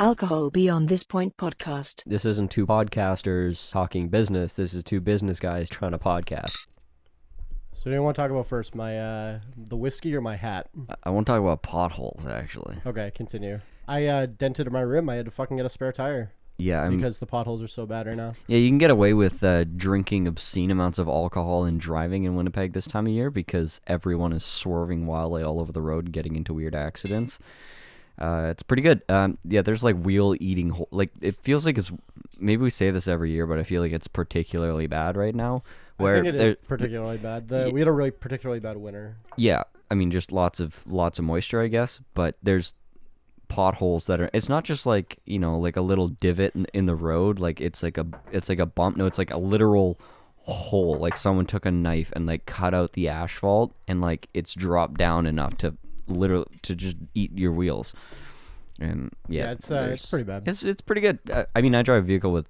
Alcohol Beyond This Point podcast. This isn't two podcasters talking business. This is two business guys trying to podcast. So do you want to talk about first, my the whiskey or my hat? I want to talk about potholes, actually. Okay, continue. I dented my rim. I had to fucking get a spare tire. Yeah, because the potholes are so bad right now. Yeah, you can get away with drinking obscene amounts of alcohol and driving in Winnipeg this time of year because everyone is swerving wildly all over the road, getting into weird accidents. It's pretty good. Yeah, there's like wheel eating. Like it feels like it's. Maybe we say this every year, but I feel like it's particularly bad right now. Where I think it is particularly bad. We had a really particularly bad winter. Yeah, I mean just lots of moisture, I guess. But there's potholes that are. It's not just like like a little divot in the road. Like it's like a bump. No, it's like a literal hole. Like someone took a knife and like cut out the asphalt and like it's dropped down enough to literally to just eat your wheels. And yeah, it's pretty bad. It's pretty good. I mean, I drive a vehicle with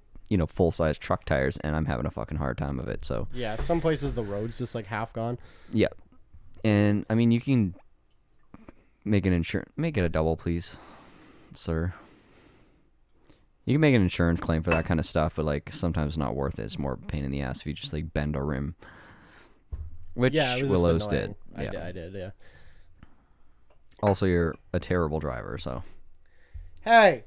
full-size truck tires, and I'm having a fucking hard time of it. So yeah, some places the road's just like half gone. Yeah, and I mean you can make it a double, please, sir. You can make an insurance claim for that kind of stuff, but like sometimes it's not worth it. It's more of a pain in the ass if you just like bend a rim, which Willows did. Yeah. I did. Yeah. Also, you're a terrible driver, so. Hey!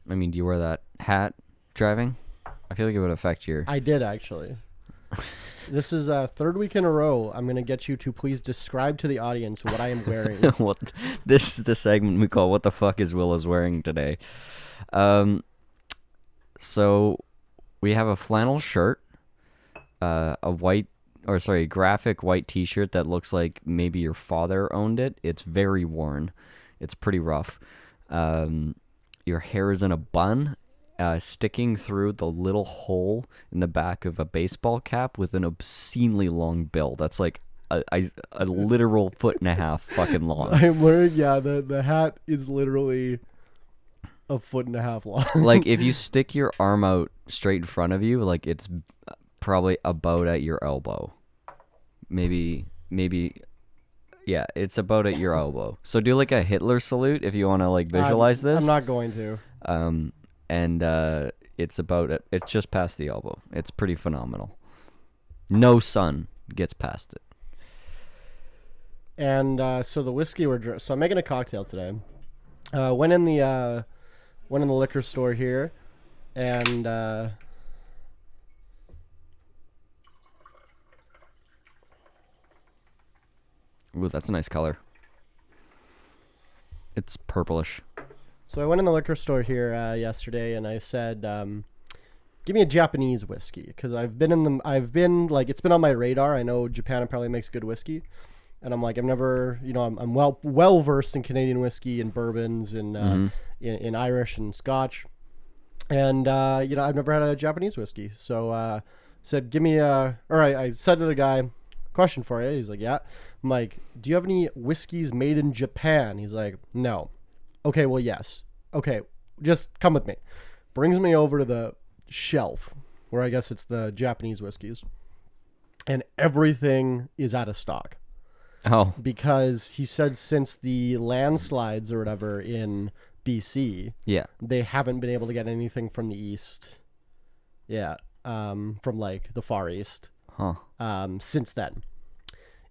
I mean, do you wear that hat driving? I feel like it would affect your... I did, actually. This is third week in a row. I'm going to get you to please describe to the audience what I am wearing. This is the segment we call What the Fuck is Willows Wearing Today? So, we have a flannel shirt, graphic white t-shirt that looks like maybe your father owned it. It's very worn. It's pretty rough. Your hair is in a bun, sticking through the little hole in the back of a baseball cap with an obscenely long bill. That's like a literal 1.5 feet fucking long. I'm wearing, the hat is literally 1.5 feet long. Like, if you stick your arm out straight in front of you, like, it's probably about at your elbow. Maybe, yeah, it's about at your elbow. So do like a Hitler salute if you want to like visualize this. I'm not going to. It's just past the elbow. It's pretty phenomenal. No sun gets past it. And so the whiskey so I'm making a cocktail today. Went in the liquor store here, and ooh, that's a nice color. It's purplish. So I went in the liquor store here yesterday, and I said, "Give me a Japanese whiskey," because it's been on my radar. I know Japan apparently makes good whiskey, and I'm like, I've never, I'm well versed in Canadian whiskey and bourbons and in Irish and Scotch, and I've never had a Japanese whiskey. So said, "Give me a." All right, I said to the guy, "Question for you." He's like, "Yeah." I'm like, "Do you have any whiskeys made in Japan?" He's like, "No." Okay, well, yes. Okay, just come with me. Brings me over to the shelf where I guess it's the Japanese whiskeys, and everything is out of stock. Oh. Because he said since the landslides or whatever in BC, yeah, they haven't been able to get anything from the east. Yeah, from like the Far East. Huh. Since then.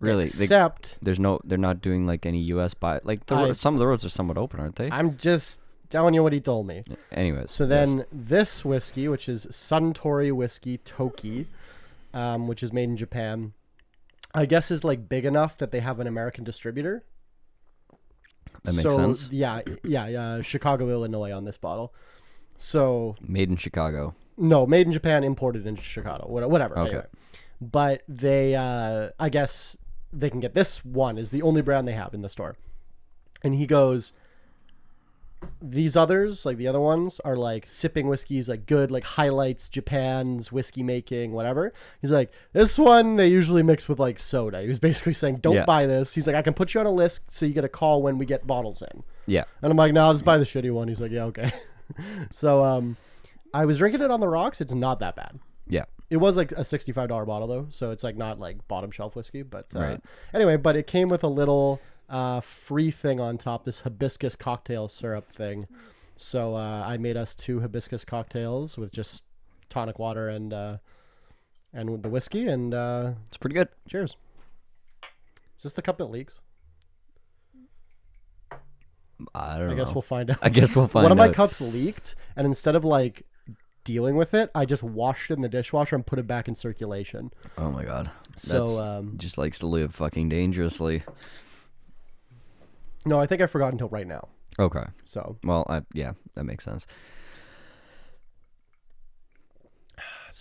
Really? Except they're not doing like any U.S. some of the roads are somewhat open, aren't they? I'm just telling you what he told me. Anyways. So then this whiskey, which is Suntory Whiskey Toki, which is made in Japan, I guess is like big enough that they have an American distributor. That makes sense. Yeah. Chicago, Illinois on this bottle. So made in Chicago. No, made in Japan, imported into Chicago. Whatever. Okay. Anyway. But they, I guess they can get this one is the only brand they have in the store. And he goes, these others, like the other ones, are like sipping whiskeys, like good, like highlights Japan's whiskey making, whatever. He's like, this one they usually mix with like soda. He was basically saying, don't buy this. He's like, I can put you on a list so you get a call when we get bottles in. Yeah. And I'm like, no, I'll just buy the shitty one. He's like, yeah, okay. So I was drinking it on the rocks. It's not that bad. Yeah. It was like a $65 bottle though, so it's like not like bottom shelf whiskey, but right. Anyway, but it came with a little free thing on top, this hibiscus cocktail syrup thing. So I made us 2 hibiscus cocktails with just tonic water and with the whiskey, and It's pretty good. cheers. Is this the cup that leaks? I don't know. I guess we'll find out. I guess we'll find One of my out. cups leaked, and instead of like dealing with it, I just washed it in the dishwasher and put it back in circulation. Oh my god. So Just likes to live fucking dangerously. no, I think I forgot until right now. Okay. So Well, yeah, that makes sense.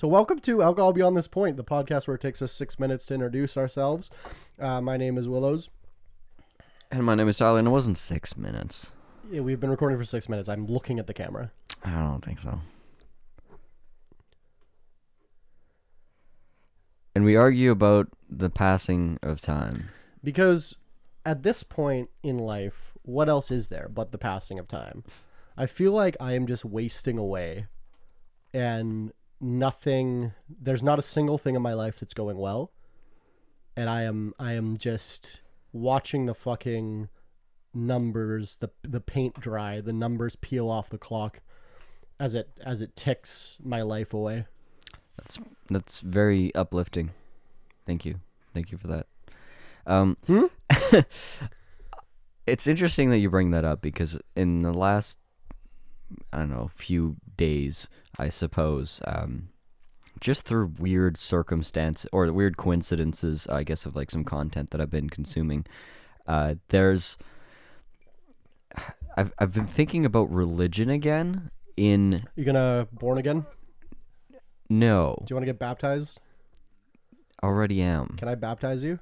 welcome to Alcohol Beyond This Point, the podcast where it takes us 6 minutes to introduce ourselves. My name is Willows. And my name is Tyler, and it wasn't 6 minutes. Yeah, we've been recording for 6 minutes. I'm looking at the camera. I don't think so. And we argue about the passing of time. Because at this point in life, what else is there but the passing of time? I feel like I am just wasting away, and there's not a single thing in my life that's going well, and I am just watching the fucking numbers, the paint dry, the numbers peel off the clock as it ticks my life away. That's very uplifting. Thank you for that. It's interesting that you bring that up, because in the last, I don't know, few days, I suppose, just through weird circumstance or weird coincidences, I guess, of like some content that I've been consuming, I've been thinking about religion again. You gonna born again? No, Do you want to get baptized? already am. Can I baptize you?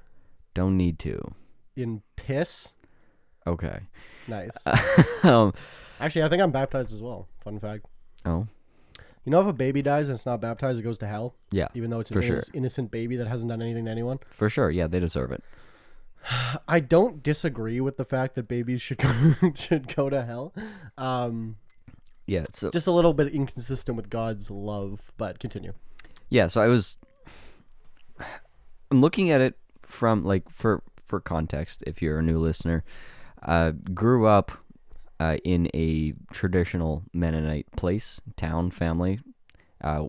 Don't need to. In piss? Okay. Nice. um, Actually, I think I'm baptized as well. Fun fact. oh, You know, if a baby dies and it's not baptized, it goes to hell, yeah, even though it's For sure. innocent baby that hasn't done anything to anyone. for sure. Yeah, they deserve it. I don't disagree with the fact that babies should go to hell. Yeah, so Just a little bit inconsistent with God's love, but continue. yeah, so I'm looking at it from like for context. If you're a new listener, grew up in a traditional Mennonite town, family.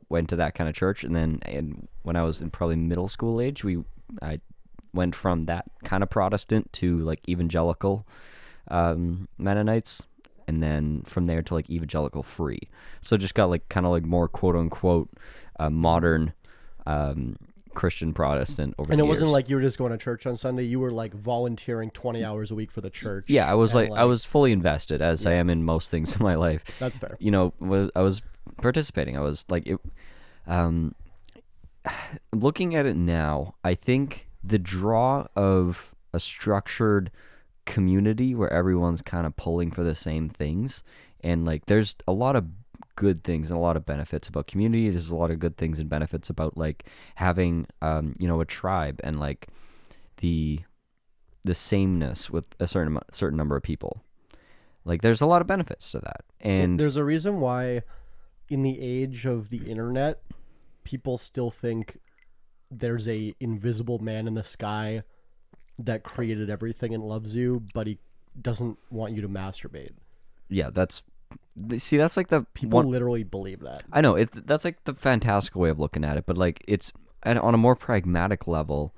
Went to that kind of church, and then when I was in probably middle school age, I went from that kind of Protestant to like evangelical Mennonites, and then from there to like evangelical free. So just got like kind of like more quote unquote modern Christian Protestant over And the it wasn't years. like you were just going to church on Sunday. You were like volunteering 20 hours a week for the church. Yeah, I was and, like I was fully invested, as I am in most things in my life. That's fair. You know, I was participating. I was like, looking at it now, I think the draw of a structured community where everyone's kind of pulling for the same things, and like there's a lot of good things and a lot of benefits about community. There's a lot of good things and benefits about like having a tribe, and like the sameness with a certain number of people. Like there's a lot of benefits to that. And there's a reason why in the age of the internet, people still think there's a invisible man in the sky that created everything and loves you, but he doesn't want you to masturbate. yeah, that's like the People one, literally believe that. I know that's like the fantastical way of looking at it, but like on a more pragmatic level,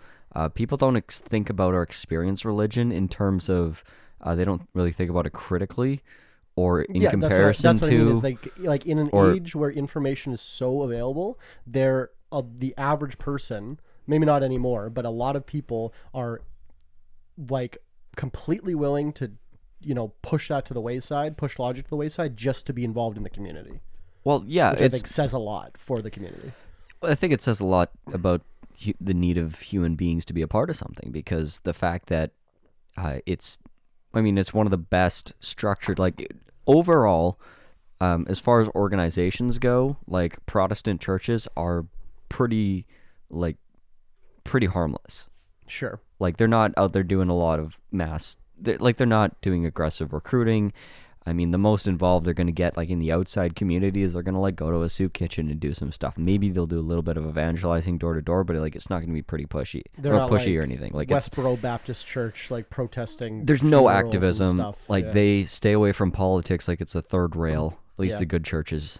people don't think about or experience religion in terms of they don't really think about it critically or in comparison that's what I mean, to is like in an age where information is so available, the average person, maybe not anymore, but a lot of people are like completely willing to push that to the wayside, push logic to the wayside, just to be involved in the community. well, yeah, Which I think says a lot for the community. I think it says a lot about the need of human beings to be a part of something, because the fact that it's one of the best structured, like overall, as far as organizations go, like Protestant churches are pretty harmless. Sure. Like they're not out there doing a lot of they're not doing aggressive recruiting. I mean, the most involved they're going to get, like, in the outside community is they're going to, like, go to a soup kitchen and do some stuff. Maybe they'll do a little bit of evangelizing door to door, but, like, it's not going to be pretty pushy. They're or not pushy like or anything. Like, Westboro Baptist Church, like, protesting. there's no funerals and activism. stuff. Like, Yeah. they stay away from politics like it's a third rail. At least Yeah. the good churches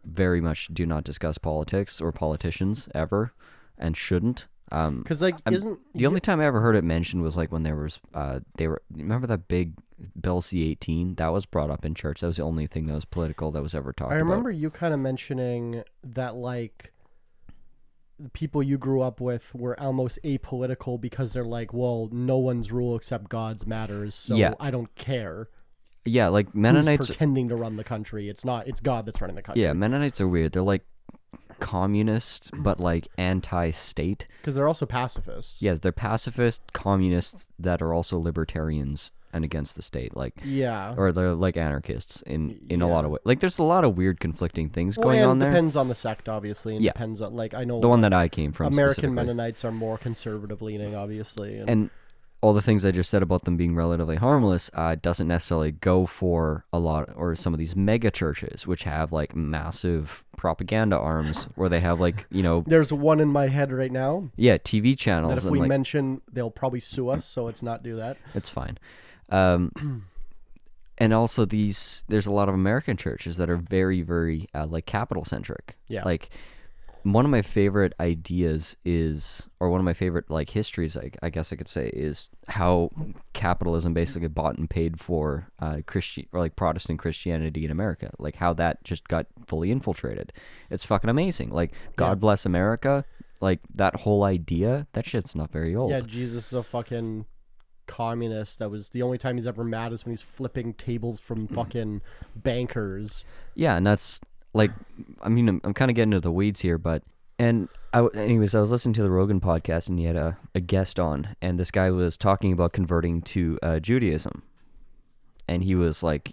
very much do not discuss politics or politicians ever, and shouldn't. Because, like, The only time I ever heard it mentioned was like when there was remember that big Bill C-18 that was brought up in church. That was the only thing that was political that was ever talked about. I remember you kind of mentioning that, like, the people you grew up with were almost apolitical because they're like, well, no one's rule except God's matters, so Yeah. I don't care. Yeah, like Who's Mennonites. pretending to run the country? It's God that's running the country. Yeah, Mennonites are weird. They're like communist, but like anti-state. Because they're also pacifists. Yeah, they're pacifist communists that are also libertarians and against the state, like, Yeah. or they're like anarchists in a Yeah. lot of ways. Like, there's a lot of weird conflicting things Well, going and on there. depends on the sect, obviously. And Yeah. depends on, like, I know The one that I came from, American specifically. Mennonites are more conservative leaning, obviously. And all the things I just said about them being relatively harmless doesn't necessarily go for a lot, or some of these mega churches, which have like massive propaganda arms, where they have like, there's one in my head right now yeah, TV channels. that if and we like, mention, they'll probably sue us, so let's not do that. it's fine. And also there's a lot of American churches that are very, very like capital centric. Yeah. Like, one of my favorite ideas or one of my favorite like histories, I guess I could say, is how capitalism basically bought and paid for Protestant Christianity in America. Like, how that just got fully infiltrated. It's fucking amazing. Like, God bless America. Like, that whole idea, that shit's not very old. Yeah, Jesus is a fucking communist. That was the only time he's ever mad is when he's flipping tables from fucking bankers. Yeah, and that's like, I mean, I'm kind of getting into the weeds here, but anyways, I was listening to the Rogan podcast, and he had a guest on, and this guy was talking about converting to Judaism, and he was like,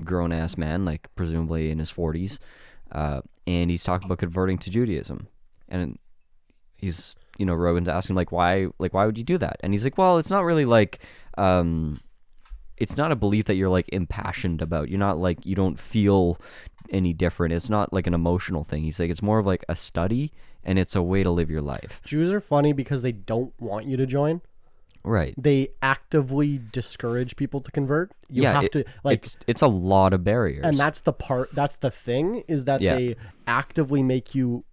grown ass man, like presumably in his 40s, and he's talking about converting to Judaism, and he's, Rogan's asking like, why would you do that? And he's like, well, it's not really like, it's not a belief that you're like impassioned about. You're not like, you don't feel any different. It's not like an emotional thing. He's like, it's more of like a study, and it's a way to live your life. Jews are funny because they don't want you to join. Right. They actively discourage people to convert. You have to, like, it's a lot of barriers. and that's the thing, is that they actively make you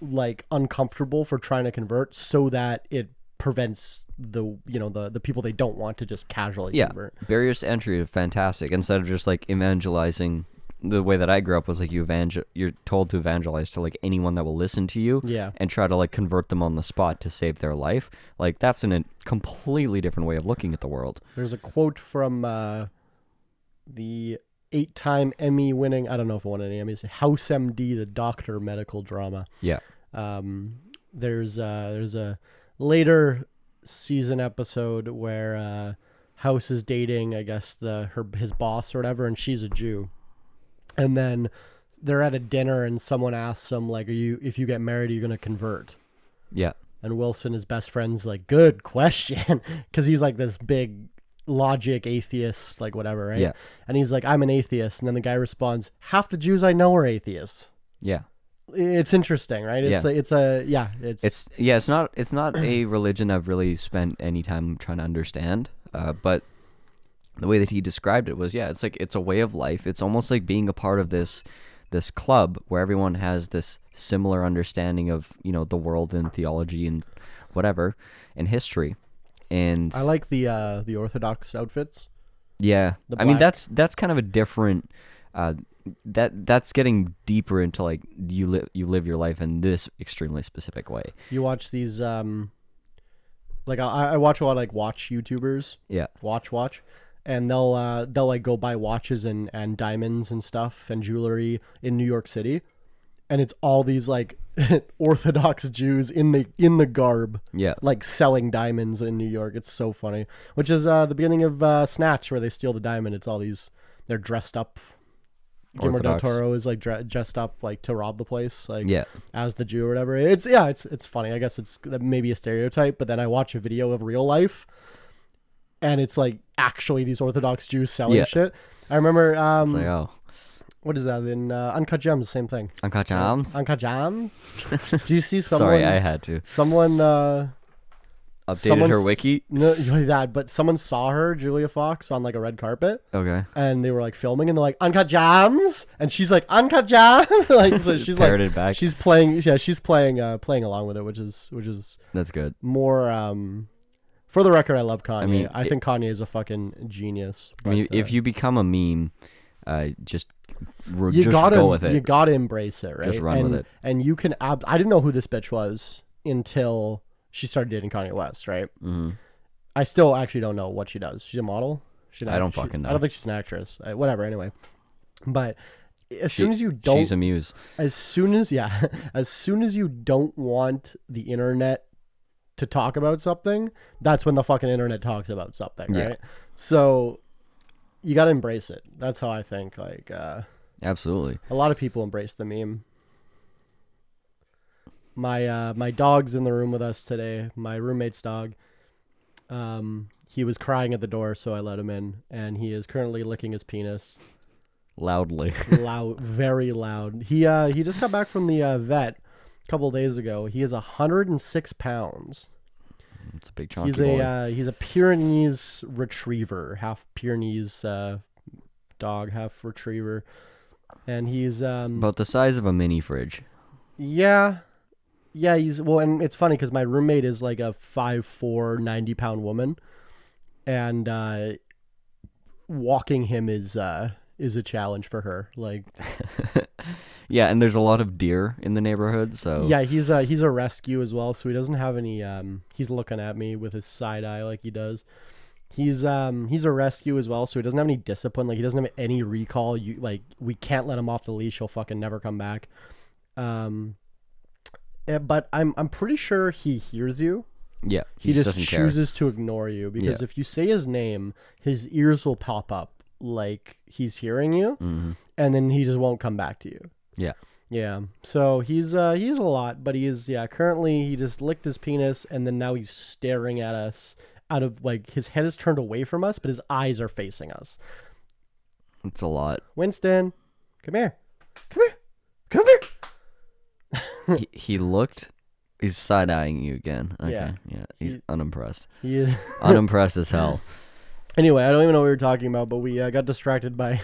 like uncomfortable for trying to convert, so that it prevents the people they don't want to just casually convert. Barriers to entry are fantastic. Instead of just like evangelizing, the way that I grew up was like you're told to evangelize to like anyone that will listen to you, and try to like convert them on the spot to save their life. Like, that's a completely different way of looking at the world. There's a quote from the 8-time Emmy winning, I don't know if it won any Emmys, House MD, the doctor medical drama. Yeah. There's a later season episode where House is dating, I guess, his boss or whatever, and she's a Jew. And then they're at a dinner, and someone asks him, like, if you get married, are you going to convert? Yeah. And Wilson, his best friend's like, good question. Because he's like this big logic atheist, like whatever, right? Yeah. And he's like, I'm an atheist. And then the guy responds, half the Jews I know are atheists. Yeah. It's interesting, right? It's not a religion I've really spent any time trying to understand. But the way that he described it was, it's like, it's a way of life. It's almost like being a part of this club where everyone has this similar understanding of, the world and theology and whatever and history. And I like the Orthodox outfits. Yeah. I mean, that's kind of a different, that's getting deeper into like, you live your life in this extremely specific way. You watch these, like I watch a lot of like watch YouTubers. Yeah. Watch. And they'll like go buy watches and diamonds and stuff and jewelry in New York City, and it's all these like Orthodox Jews in the garb, like selling diamonds in New York. It's so funny. Which is the beginning of Snatch, where they steal the diamond. It's all they're dressed up. Guillermo del Toro is like dressed up like to rob the place, like as the Jew or whatever. It's funny. I guess it's maybe a stereotype, but then I watch a video of real life. and it's like actually these Orthodox Jews selling Yeah. shit. I remember It's like, oh, what is that in Uncut Gems? Same thing. Uncut Gems? Uncut Gems. Do you see someone? Sorry, I had to. Someone Updated her wiki? No, that, but someone saw her, Julia Fox, on like a red carpet, Okay. and they were like filming, and they're like Uncut Gems, and she's like Uncut Gems, like so she's like Parroted back. she's playing, yeah, she's playing along with it, which is That's good. more. For the record, I love Kanye. I mean, think Kanye is a fucking genius. I mean, but, if you become a meme, just you gotta go with it. you gotta embrace it, right? Just run and, with it. And you can. I didn't know who this bitch was until she started dating Kanye West, right? Mm-hmm. I still actually don't know what she does. She's a model. I don't fucking know. I don't think she's an actress. Whatever. Anyway, but soon as you don't, she's a muse. as soon as you don't want the internet to talk about something, that's when the fucking internet talks about something, right? Yeah. So you got to embrace it. That's how I think. Like, Absolutely. a lot of people embrace the meme. My dog's in the room with us today. My roommate's dog. He was crying at the door, so I let him in, and he is currently licking his penis. Loudly. Loud, very loud. He just got back from the vet a couple of days ago. He is 106 pounds. It's a big chunky boy. He's a Pyrenees retriever, half Pyrenees dog, half retriever, and he's About the size of a mini fridge. yeah, he's well, and it's funny because my roommate is like a 5'4", 90-pound woman, and walking him is a challenge for her. Like, Yeah, and there's a lot of deer in the neighborhood, so yeah, he's a rescue as well, so he doesn't have any. He's looking at me with his side eye like he does. He's a rescue as well, so he doesn't have any discipline. Like, he doesn't have any recall. We can't let him off the leash. He'll fucking never come back. But I'm pretty sure he hears you. yeah, He just doesn't care. chooses to ignore you because if you say his name, his ears will pop up like he's hearing you, and then he just won't come back to you. Yeah. Yeah. So he's a lot, but currently he just licked his penis, and then now he's staring at us out of, like, his head is turned away from us, but his eyes are facing us. It's a lot. Winston, come here. Come here. Come here. he looked. He's side-eyeing you again. Okay. Yeah. Yeah. He's unimpressed. He is. Unimpressed as hell. Anyway, I don't even know what we were talking about, but we got distracted by,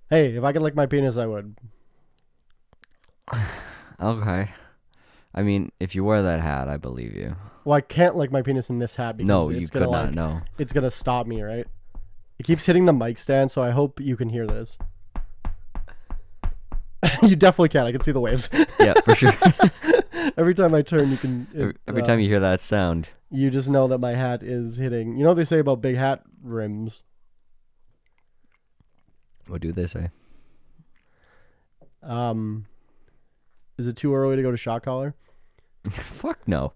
hey, if I could lick my penis, I would. Okay. I mean, if you wear that hat, I believe you. Well, I can't lick my penis in this hat because No, it's you gonna, could not. like, No. it's gonna stop me, right? It keeps hitting the mic stand, so I hope you can hear this. You definitely can. I can see the waves. Yeah, for sure. Every time I turn, you can. Every time you hear that sound. You just know that my hat is hitting. You know what they say about big hat rims? What do they say? Is it too early to go to shot collar? Fuck no.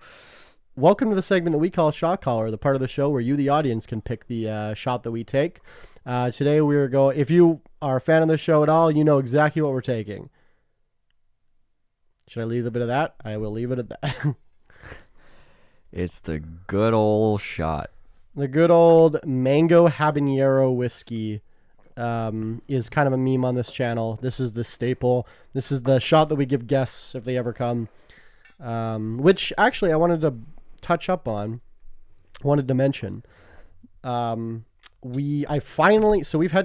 Welcome to the segment that we call Shot Collar, the part of the show where you, the audience, can pick the shot that we take. Today we're going. If you are a fan of the show at all, you know exactly what we're taking. Should I leave a bit of that? I will leave it at that. It's the good old shot. The good old mango habanero whiskey is kind of a meme on this channel. This is the staple. This is the shot that we give guests if they ever come. Which actually I wanted to touch up on. Wanted to mention. We've had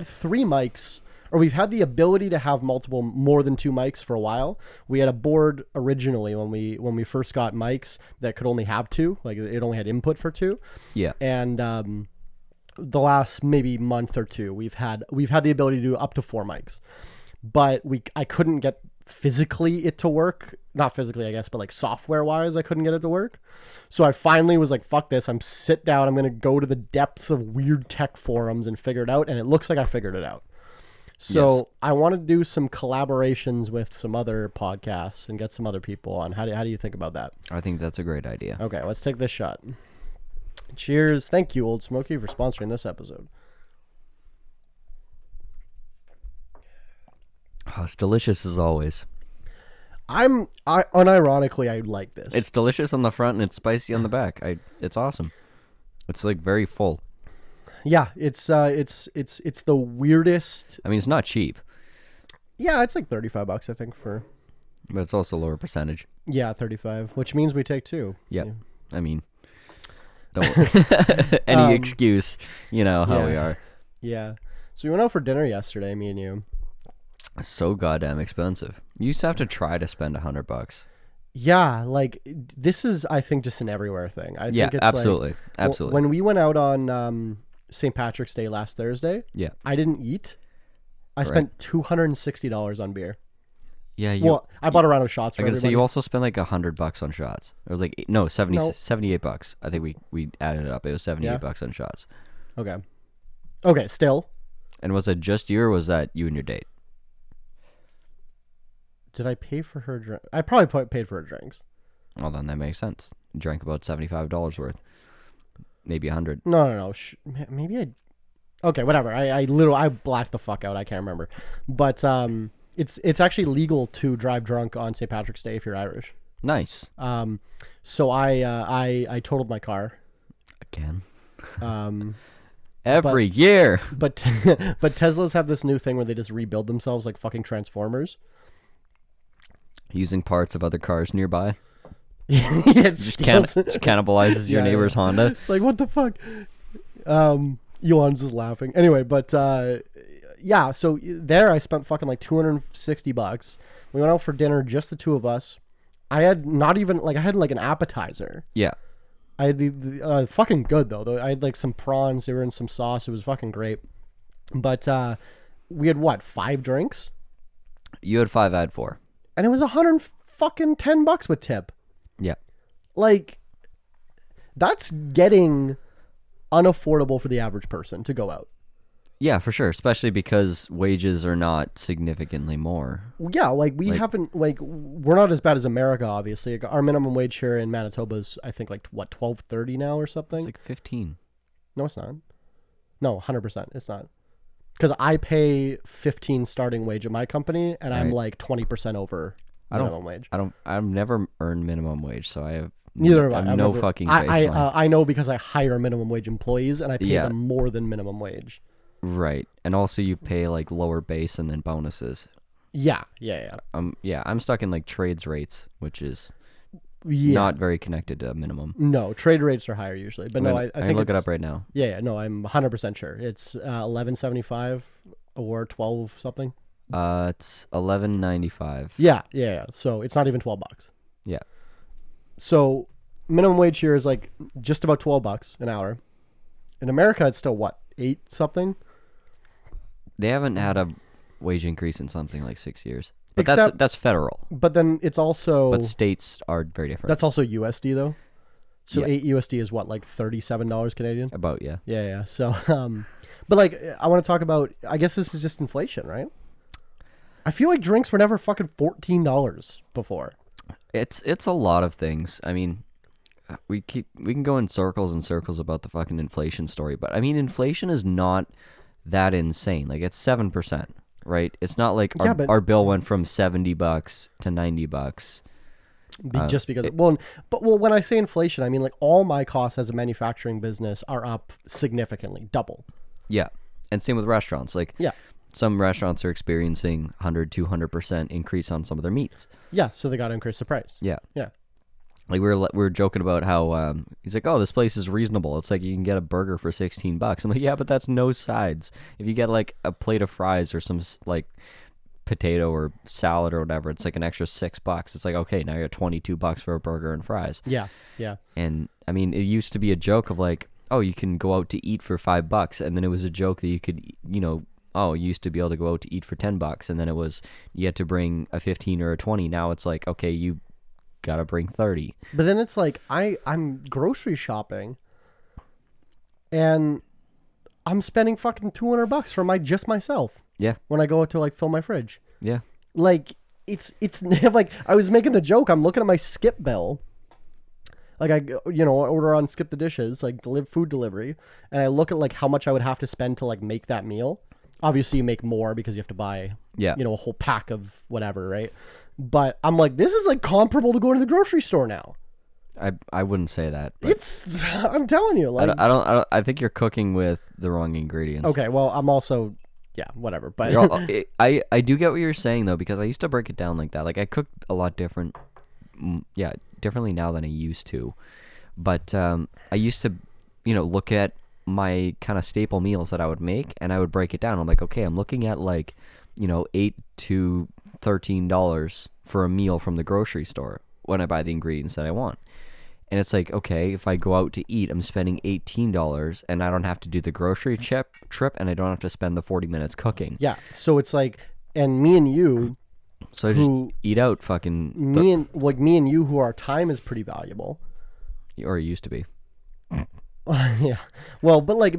3 mics, or we've had the ability to have more than 2 mics for a while. We had a board originally when we first got mics that could only have 2, like it only had input for 2. Yeah. And the last maybe month or 2, we've had the ability to do up to 4 mics, but I couldn't get physically it to work. Not physically, I guess, but like software wise, I couldn't get it to work. So I finally was like, fuck this. I'm going to go to the depths of weird tech forums and figure it out. And it looks like I figured it out. So yes. I want to do some collaborations with some other podcasts and get some other people on. How do you think about that? I think that's a great idea. Okay, let's take this shot. Cheers. Thank you, Old Smoky, for sponsoring this episode. Oh, it's delicious as always. Unironically, I like this. It's delicious on the front and it's spicy on the back. It's awesome. It's like very full. Yeah, it's the weirdest. I mean, it's not cheap, Yeah, it's like $35, I think, for. but it's also lower percentage. Yeah, 35, which means we take two. Yep. Yeah. I mean, don't any excuse, you know how we are. Yeah. So we went out for dinner yesterday, me and you. So goddamn expensive. You used to have to try to spend $100. Yeah, like this is, I think, just an everywhere thing. I Yeah, think it's absolutely, like, absolutely. When we went out on St. Patrick's Day last Thursday, Yeah. I didn't eat. I spent $260 on beer. Yeah, Well, I bought a round of shots for I guess everybody. you also spent like $100 on shots. It was like no, 78 bucks. I think we added it up. It was 78 bucks on shots. Okay. Okay, still. And was it just you, or was that you and your date? Did I pay for her drink? I probably paid for her drinks. Well, then that makes sense. You drank about $75 worth, maybe 100. No. Maybe I. Okay, whatever. I blacked the fuck out. I can't remember. But it's actually legal to drive drunk on St. Patrick's Day if you're Irish. Nice. So I totaled my car. Again. Every year. But Teslas have this new thing where they just rebuild themselves like fucking Transformers. Using parts of other cars nearby. It just cannibalizes your neighbor's Honda. It's like, what the fuck? Elon's just laughing. Anyway, but yeah, so there I spent fucking like $260. We went out for dinner, just the two of us. I had not even I had like an appetizer. Yeah. I had the fucking good though. I had like some prawns. They were in some sauce. It was fucking great. But we had what, 5 drinks? You had 5, I had 4. And it was $110 with tip. Yeah. Like, that's getting unaffordable for the average person to go out. Yeah, for sure. Especially because wages are not significantly more. Yeah, like we haven't, like, we're not as bad as America, obviously. Like, our minimum wage here in Manitoba is, I think, like, what, $12.30 now or something? It's like 15. No, it's not. No, 100%. It's not. Because I pay 15 starting wage at my company, and I'm like 20% over minimum wage. I've never earned minimum wage, so I have neither have I. No fucking baseline. I know because I hire minimum wage employees, and I pay them more than minimum wage. Right, and also you pay like lower base and then bonuses. Yeah. I'm stuck in like trades rates, which is not very connected to minimum. No, trade rates are higher usually, but I think look it up right now. Yeah, no, I'm 100% sure it's 11.75 or 12 something. It's 11.95. Yeah. So it's not even $12. Yeah. So minimum wage here is like just about $12 an hour. In America, it's still what, 8 something? They haven't had a wage increase in something like 6 years. But that's federal. But then it's also... But states are very different. That's also USD, though. So Yeah. 8 USD is what, like $37 Canadian? About, yeah. Yeah. So, but like, I want to talk about... I guess this is just inflation, right? I feel like drinks were never fucking $14 before. It's a lot of things. I mean, we can go in circles and circles about the fucking inflation story, but I mean, inflation is not that insane. Like, it's 7%. Right, it's not like our bill went from $70 to $90. Just because, when I say inflation, I mean like all my costs as a manufacturing business are up significantly, double. Yeah, and same with restaurants. Like, some restaurants are experiencing 100-200% increase on some of their meats. Yeah, so they got to increase the price. Yeah. Like we were joking about how he's like, oh, this place is reasonable. It's like you can get a burger for $16. I'm like, yeah, but that's no sides. If you get like a plate of fries or some like potato or salad or whatever, it's like an extra $6. It's like, okay, now you're $22 for a burger and fries. Yeah. And I mean, it used to be a joke of like, oh, you can go out to eat for $5, and then it was a joke that you could, you used to be able to go out to eat for $10, and then it was you had to bring a 15 or a 20. Now it's like, okay, you gotta bring 30. But then it's like I'm grocery shopping and I'm spending fucking $200 for myself. Yeah. When I go out to like fill my fridge. Yeah. Like it's like I was making the joke. I'm looking at my Skip bill. Like I order on Skip the Dishes, like food delivery, and I look at like how much I would have to spend to like make that meal. Obviously you make more because you have to buy a whole pack of whatever, right? But I'm like, this is like comparable to going to the grocery store now. I wouldn't say that. But It's I'm telling you, like I think you're cooking with the wrong ingredients. okay, well, I'm also yeah, whatever. But I do get what you're saying though, because I used to break it down like that. Like I cook a lot differently now than I used to. But I used to, look at my kind of staple meals that I would make, and I would break it down. I'm like, okay, I'm looking at like, $8 to $13 for a meal from the grocery store when I buy the ingredients that I want. And it's like, okay, if I go out to eat, I'm spending $18, and I don't have to do the grocery trip, and I don't have to spend the 40 minutes cooking. yeah, so it's like, and me and you, So I just eat out fucking... me and you, who our time is pretty valuable. Or it used to be. Yeah. Well, but like,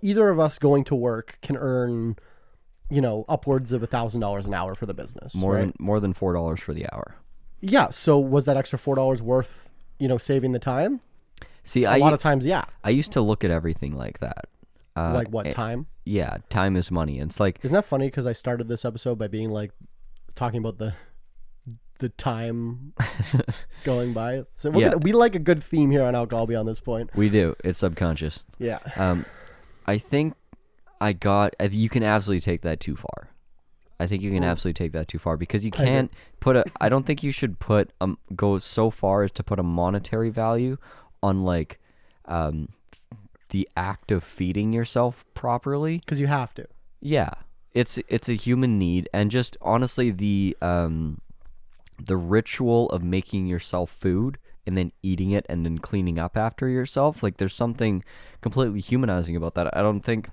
either of us going to work can earn, upwards of $1,000 an hour for the business. More right? than $4 for the hour. Yeah. So was that extra $4 worth, saving the time? See, A lot of times, yeah. I used to look at everything like that. Like what, time? Yeah, time is money. And it's like... Isn't that funny? Because I started this episode by being like, talking about the time going by. So we like a good theme here on alcohol beyond this point. We do. It's subconscious. Yeah. I think you can absolutely take that too far. I think you can absolutely take that too far, because you can't I don't think you should go so far as to put a monetary value on like the act of feeding yourself properly. Because you have to. Yeah. It's a human need, and just honestly the ritual of making yourself food and then eating it and then cleaning up after yourself, like there's something completely humanizing about that. I don't think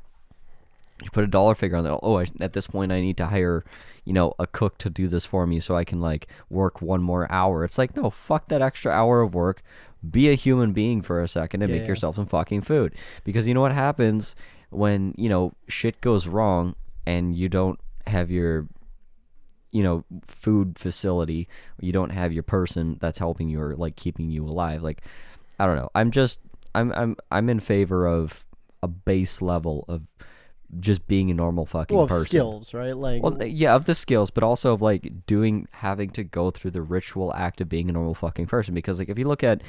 you put a dollar figure on that. Oh, at this point I need to hire, a cook to do this for me so I can like work one more hour. It's like, no, fuck that extra hour of work. Be a human being for a second and make yourself some fucking food. Because you know what happens when, shit goes wrong and you don't have your, food facility, you don't have your person that's helping you or like keeping you alive. Like, I don't know. I'm in favor of a base level of just being a normal fucking person. Skills, right? Like, well, yeah, of the skills, but also of like having to go through the ritual act of being a normal fucking person. Because like if you look at,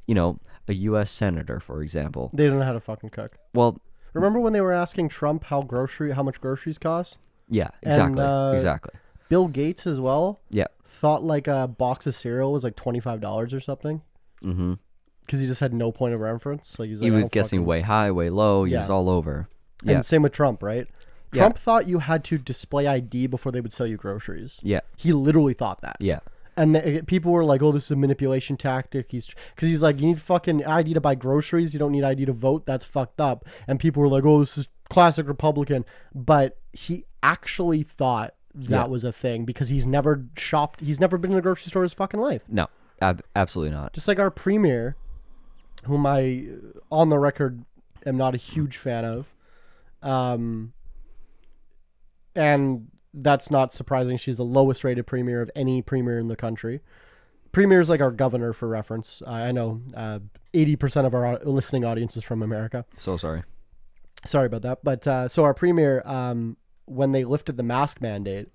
a U.S. senator, for example, they don't know how to fucking cook. Well, remember when they were asking Trump how much groceries cost? Yeah, exactly, exactly. Bill Gates as well. Yeah, thought like a box of cereal was like $25 or something. Mm-hmm. Because he just had no point of reference. Like he was guessing way high, way low. He was all over. Yeah. And same with Trump, right? Trump thought you had to display ID before they would sell you groceries. Yeah. He literally thought that. Yeah. And people were like, oh, this is a manipulation tactic. Because he's like, you need fucking ID to buy groceries. You don't need ID to vote. That's fucked up. And people were like, oh, this is classic Republican. But he actually thought that was a thing because he's never shopped. He's never been in a grocery store in his fucking life. No, absolutely not. Just like our premier, whom I, on the record, am not a huge fan of. And that's not surprising. She's the lowest rated premier of any premier in the country. Premier is like our governor for reference. I know 80% of our listening audience is from America. So sorry. Sorry about that. But so our premier, when they lifted the mask mandate,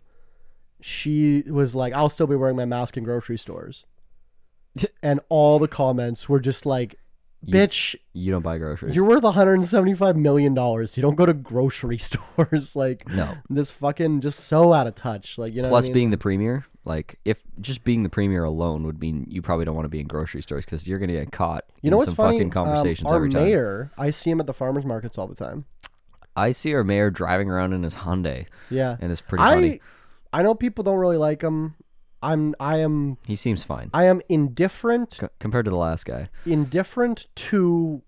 she was like, I'll still be wearing my mask in grocery stores. And all the comments were just like, bitch, you don't buy groceries. You're worth $175 million. You don't go to grocery stores. Like, no, this fucking just so out of touch. Like, you know. Plus, what I mean? Being the premier, like, if just being the premier alone would mean you probably don't want to be in grocery stores because you're gonna get caught. You know in what's some funny? Fucking conversations Our every time. mayor, I see him at the farmers markets all the time. I see our mayor driving around in his Hyundai. Yeah, and it's pretty funny. I know people don't really like him. I am. He seems fine. I am indifferent compared to the last guy. Indifferent to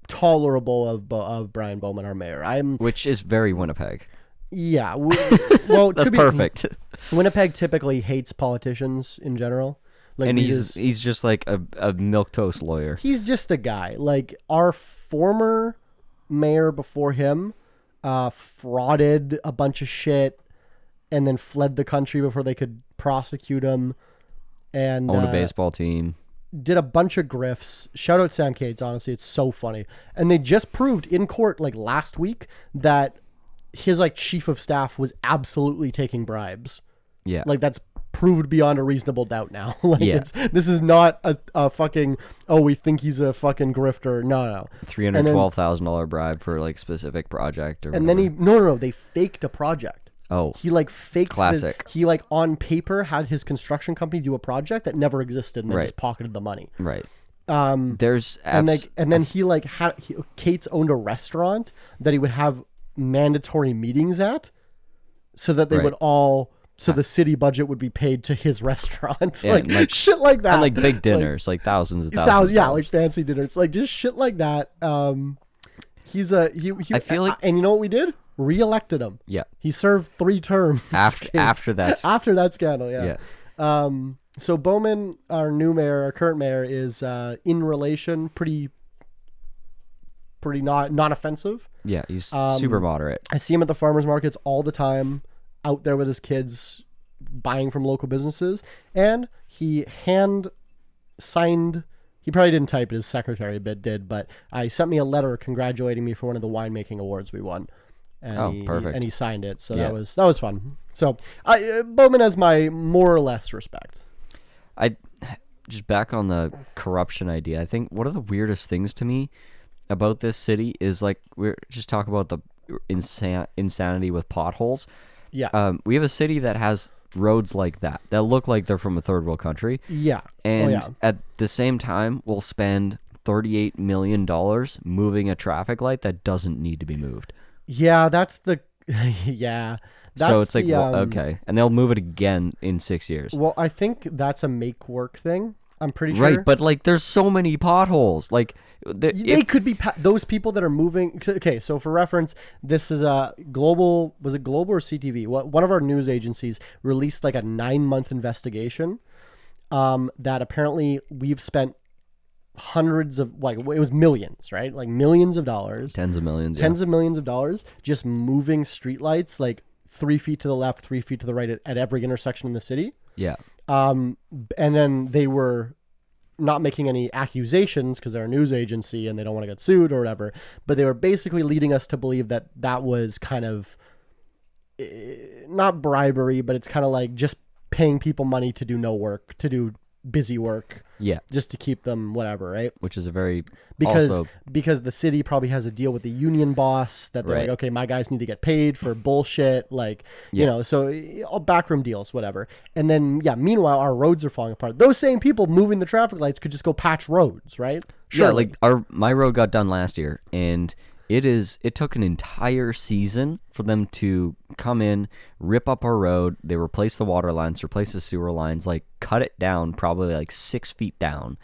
tolerable of Brian Bowman, our mayor. Which is very Winnipeg. Yeah. Well, that's perfect. Winnipeg typically hates politicians in general. Like, and he's just like a milquetoast lawyer. He's just a guy. Like our former mayor before him, frauded a bunch of shit, and then fled the country before they could prosecute him. And owned a baseball team. Did a bunch of grifts. Shout out Sam Cates, honestly. It's so funny. And they just proved in court like last week that his like chief of staff was absolutely taking bribes. Yeah. Like that's proved beyond a reasonable doubt now. Like Yeah. this is not a fucking, oh, we think he's a fucking grifter. No. $312,000 bribe for like specific project or And whatever. then no, they faked a project. Oh, He like faked Classic. he like on paper had his construction company do a project that never existed and then Right. just pocketed the money. right. And There's then he like had Kate's owned a restaurant that he would have mandatory meetings at, so that they Right. would all the city budget would be paid to his restaurant. Yeah, like, like- shit like that. and like big dinners, like thousands of dollars. Yeah, like fancy dinners, like just shit like that. He I feel like- and you know what we did? Reelected him. Yeah. He served 3 terms After that. after that scandal. Yeah. Yeah. So Bowman, our new mayor, our current mayor, is in relation, pretty not offensive. Yeah, he's super moderate. I see him at the farmers markets all the time, out there with his kids, buying from local businesses, and he hand signed. He probably didn't type it; his secretary did, but I sent me a letter congratulating me for one of the winemaking awards we won. And perfect. And he signed it, so Yeah. that was fun. So Bowman has my more or less respect. I just back on the corruption idea. I think one of the weirdest things to me about this city is like we're just talking about the insanity with potholes. Yeah. We have a city that has roads like that look like they're from a third world country, Yeah. and at the same time we'll spend $38 million moving a traffic light that doesn't need to be moved. Yeah, that's the yeah. That's So it's like, the, well, okay, and they'll move it again in 6 years. Well, I think that's a make work thing. I'm pretty sure. Right, but like there's so many potholes. Like They could be those people that are moving. Okay, so for reference, this is a global. Was it Global or CTV? One of our news agencies released like a 9-month investigation. That apparently we've spent hundreds of, like, it was millions, right? Like millions of dollars, tens of millions. tens of millions of dollars, just moving streetlights like 3 feet to the left, 3 feet to the right at every intersection in the city. Yeah. And then they were not making any accusations because they're a news agency and they don't want to get sued or whatever. But they were basically leading us to believe that that was kind of not bribery, but it's kind of like just paying people money to do no work, to do busy work, Yeah. just to keep them whatever, right? Which is a very Because also, the city probably has a deal with the union boss that they're Right. like, okay, my guys need to get paid for bullshit, like, you Yeah. know, so all backroom deals, whatever. And then meanwhile our roads are falling apart. Those same people moving the traffic lights could just go patch roads, right? yeah, like my road got done last year, and it took an entire season for them to come in, rip up our road. They replaced the water lines, replaced the sewer lines, like cut it down probably like 6 feet down,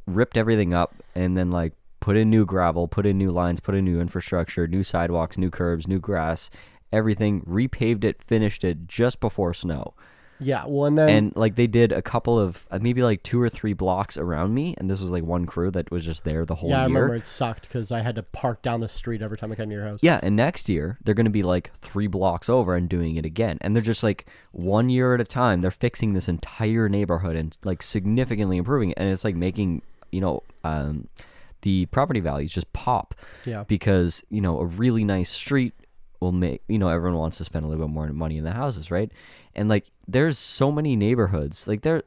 ripped everything up, and then like put in new gravel, put in new lines, put in new infrastructure, new sidewalks, new curbs, new grass, everything, repaved it, finished it just before snow. Yeah, well, and then And like they did a couple of maybe like 2 or 3 blocks around me, and this was like one crew that was just there the whole I year. remember it sucked because I had to park down the street every time I came to your house. Yeah, and next year they're going to be like 3 blocks over and doing it again. And they're just like 1 year at a time. They're fixing this entire neighborhood and like significantly improving it. And it's like making, the property values just pop. Yeah. Because, a really nice street will make, everyone wants to spend a little bit more money in the houses, right? And like there's so many neighborhoods. Like they're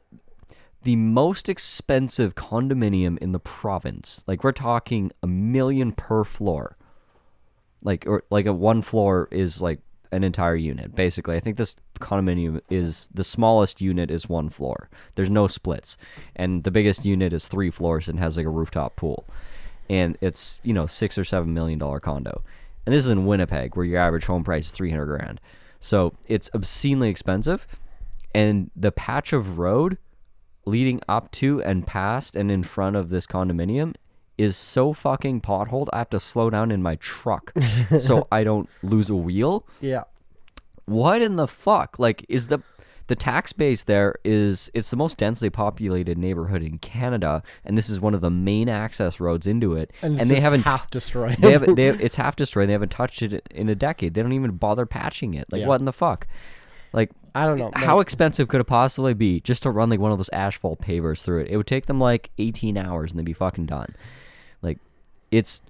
the most expensive condominium in the province. Like we're talking $1 million per floor. Or a one floor is like an entire unit. Basically, I think this condominium is the smallest unit is 1 floor. There's no splits, and the biggest unit is 3 floors and has like a rooftop pool, and it's $6 or $7 million condo. And this is in Winnipeg, where your average home price is $300,000. So it's obscenely expensive, and the patch of road leading up to and past and in front of this condominium is so fucking potholed, I have to slow down in my truck so I don't lose a wheel. Yeah. What in the fuck? Like, is the tax base there it's the most densely populated neighborhood in Canada, and this is one of the main access roads into it. And they haven't half destroyed. it's half destroyed. They haven't touched it in a decade. They don't even bother patching it. Like, Yeah. what in the fuck? Like, I don't know. how expensive could it possibly be just to run like one of those asphalt pavers through it? It would take them like 18 hours and they'd be fucking done. Like, it's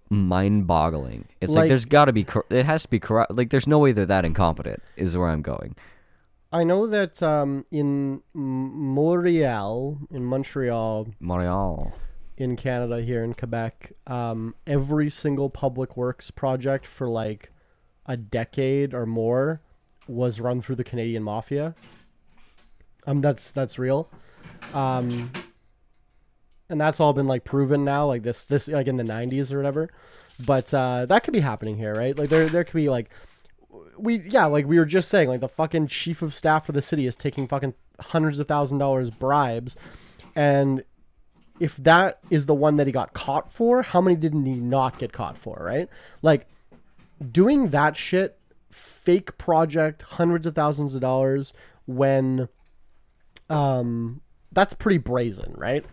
mind-boggling. It's like there's got to be it has to be corrupt. Like, there's no way they're that incompetent is where I'm going. I know that in Montreal, Montreal. in Canada, here in Quebec, every single public works project for like a decade or more was run through the Canadian mafia. That's real. And that's all been like proven now, like this like in the 90s or whatever. But that could be happening here, right? Like there could be like like we were just saying, like the fucking chief of staff for the city is taking fucking hundreds of $1,000s bribes, and if that is the one that he got caught for, how many didn't he not get caught for, right? Like doing that shit, fake project, hundreds of thousands of dollars, when that's pretty brazen, right?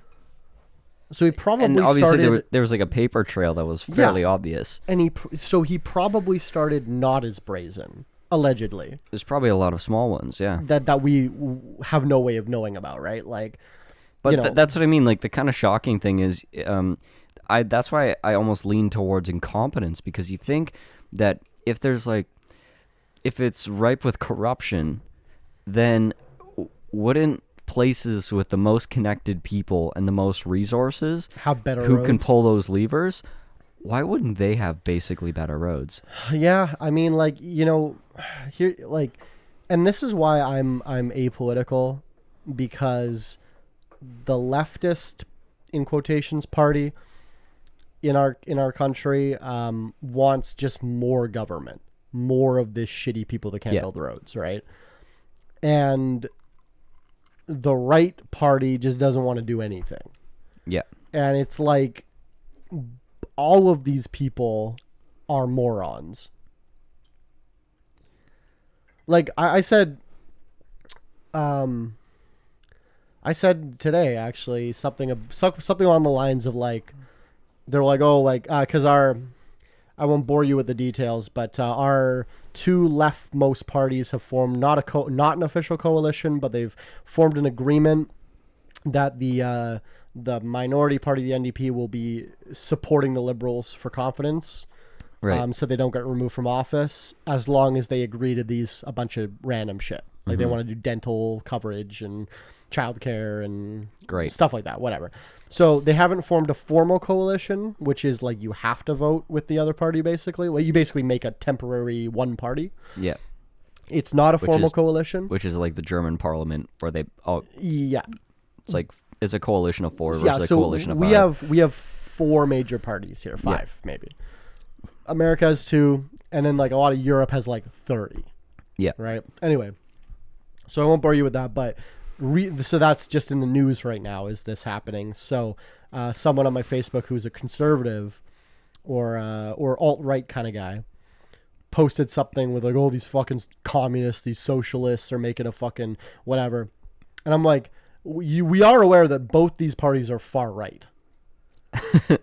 So he probably And obviously started, there was like a paper trail that was fairly obvious. and he probably started not as brazen, allegedly. There's probably a lot of small ones, yeah. That we have no way of knowing about, right? Like, But you know, that's what I mean. Like the kind of shocking thing is, that's why I almost lean towards incompetence, because you think that if it's ripe with corruption, then wouldn't places with the most connected people and the most resources have better who roads. can pull those levers, why wouldn't they have basically better roads? Yeah, I mean, like, here, like, and this is why I'm apolitical, because the leftist, in quotations, party in our country wants just more government, more of this shitty people that can't build roads, right? And the right party just doesn't want to do anything. Yeah. And it's like all of these people are morons. Like I said today, actually, something along the lines of like, they're like, oh, like, because I won't bore you with the details, but our two leftmost parties have formed not an official coalition, but they've formed an agreement that the minority party, the NDP, will be supporting the Liberals for confidence, Right. so they don't get removed from office, as long as they agree to a bunch of random shit. Like they want to do dental coverage and childcare and stuff like that, whatever. So they haven't formed a formal coalition, which is like you have to vote with the other party, basically. Well, you basically make a temporary one party. Yeah. It's not a formal coalition. Which is like the German parliament where they it's like it's a coalition of four versus a coalition of five. We have four major parties here, five maybe. America has two, and then like a lot of Europe has like 30. Yeah. Right? Anyway, so I won't bore you with that, but so that's just in the news right now, is this happening. So someone on my Facebook who's a conservative or alt-right kind of guy posted something with like, oh, these fucking communists, these socialists are making a fucking whatever. And I'm like, we are aware that both these parties are far right.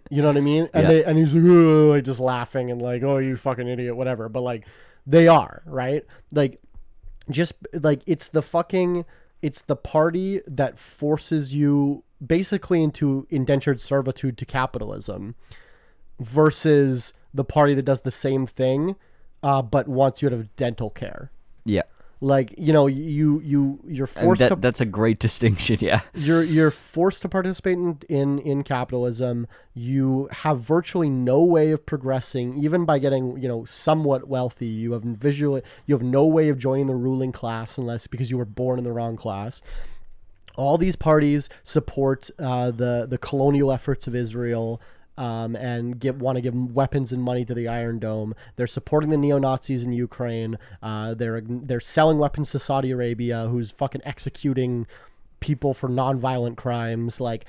You know what I mean? And he's like, oh, like just laughing and like, oh, you fucking idiot, whatever. But like, they are, right? Like, just like it's the party that forces you basically into indentured servitude to capitalism, versus the party that does the same thing, but wants you to have dental care. Yeah. Like, you're forced to. That's a great distinction. Yeah. You're forced to participate in capitalism. You have virtually no way of progressing, even by getting somewhat wealthy. You have no way of joining the ruling class because you were born in the wrong class. All these parties support the colonial efforts of Israel. And want to give weapons and money to the Iron Dome. They're supporting the neo-Nazis in Ukraine. They're selling weapons to Saudi Arabia, who's fucking executing people for non-violent crimes. Like,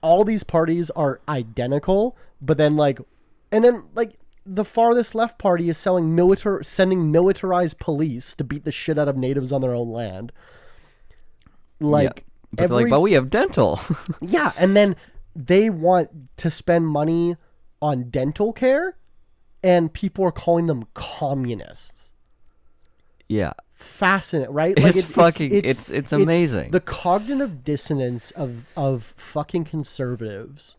all these parties are identical, but then the farthest left party is sending militarized police to beat the shit out of natives on their own land. Like, yeah. But we have dental. Yeah, and then they want to spend money on dental care, and people are calling them communists. Yeah. Fascinating, right? It's amazing. It's the cognitive dissonance of fucking conservatives.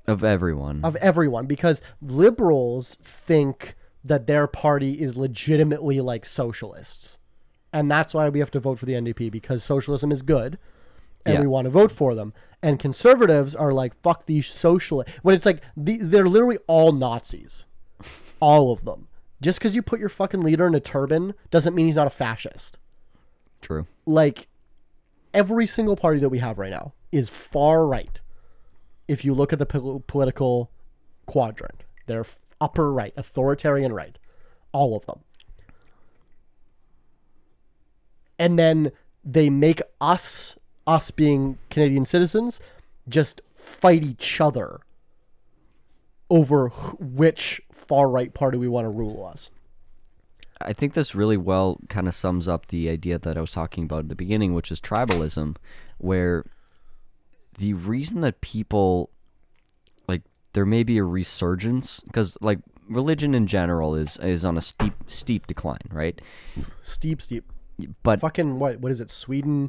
Of everyone. Because liberals think that their party is legitimately like socialists. And that's why we have to vote for the NDP, because socialism is good and Yeah. we want to vote for them. And conservatives are like, fuck these socialists. When it's like, they're literally all Nazis. All of them. Just because you put your fucking leader in a turban doesn't mean he's not a fascist. True. Like, every single party that we have right now is far right. If you look at the political quadrant, they're upper right, authoritarian right. All of them. And then they make us being Canadian citizens, just fight each other over which far right party we want to rule us. I think this really well kind of sums up the idea that I was talking about at the beginning, which is tribalism, where the reason that people, like, there may be a resurgence, because, like, religion in general is on a steep decline, right? Steep. But Fucking, what is it? Sweden,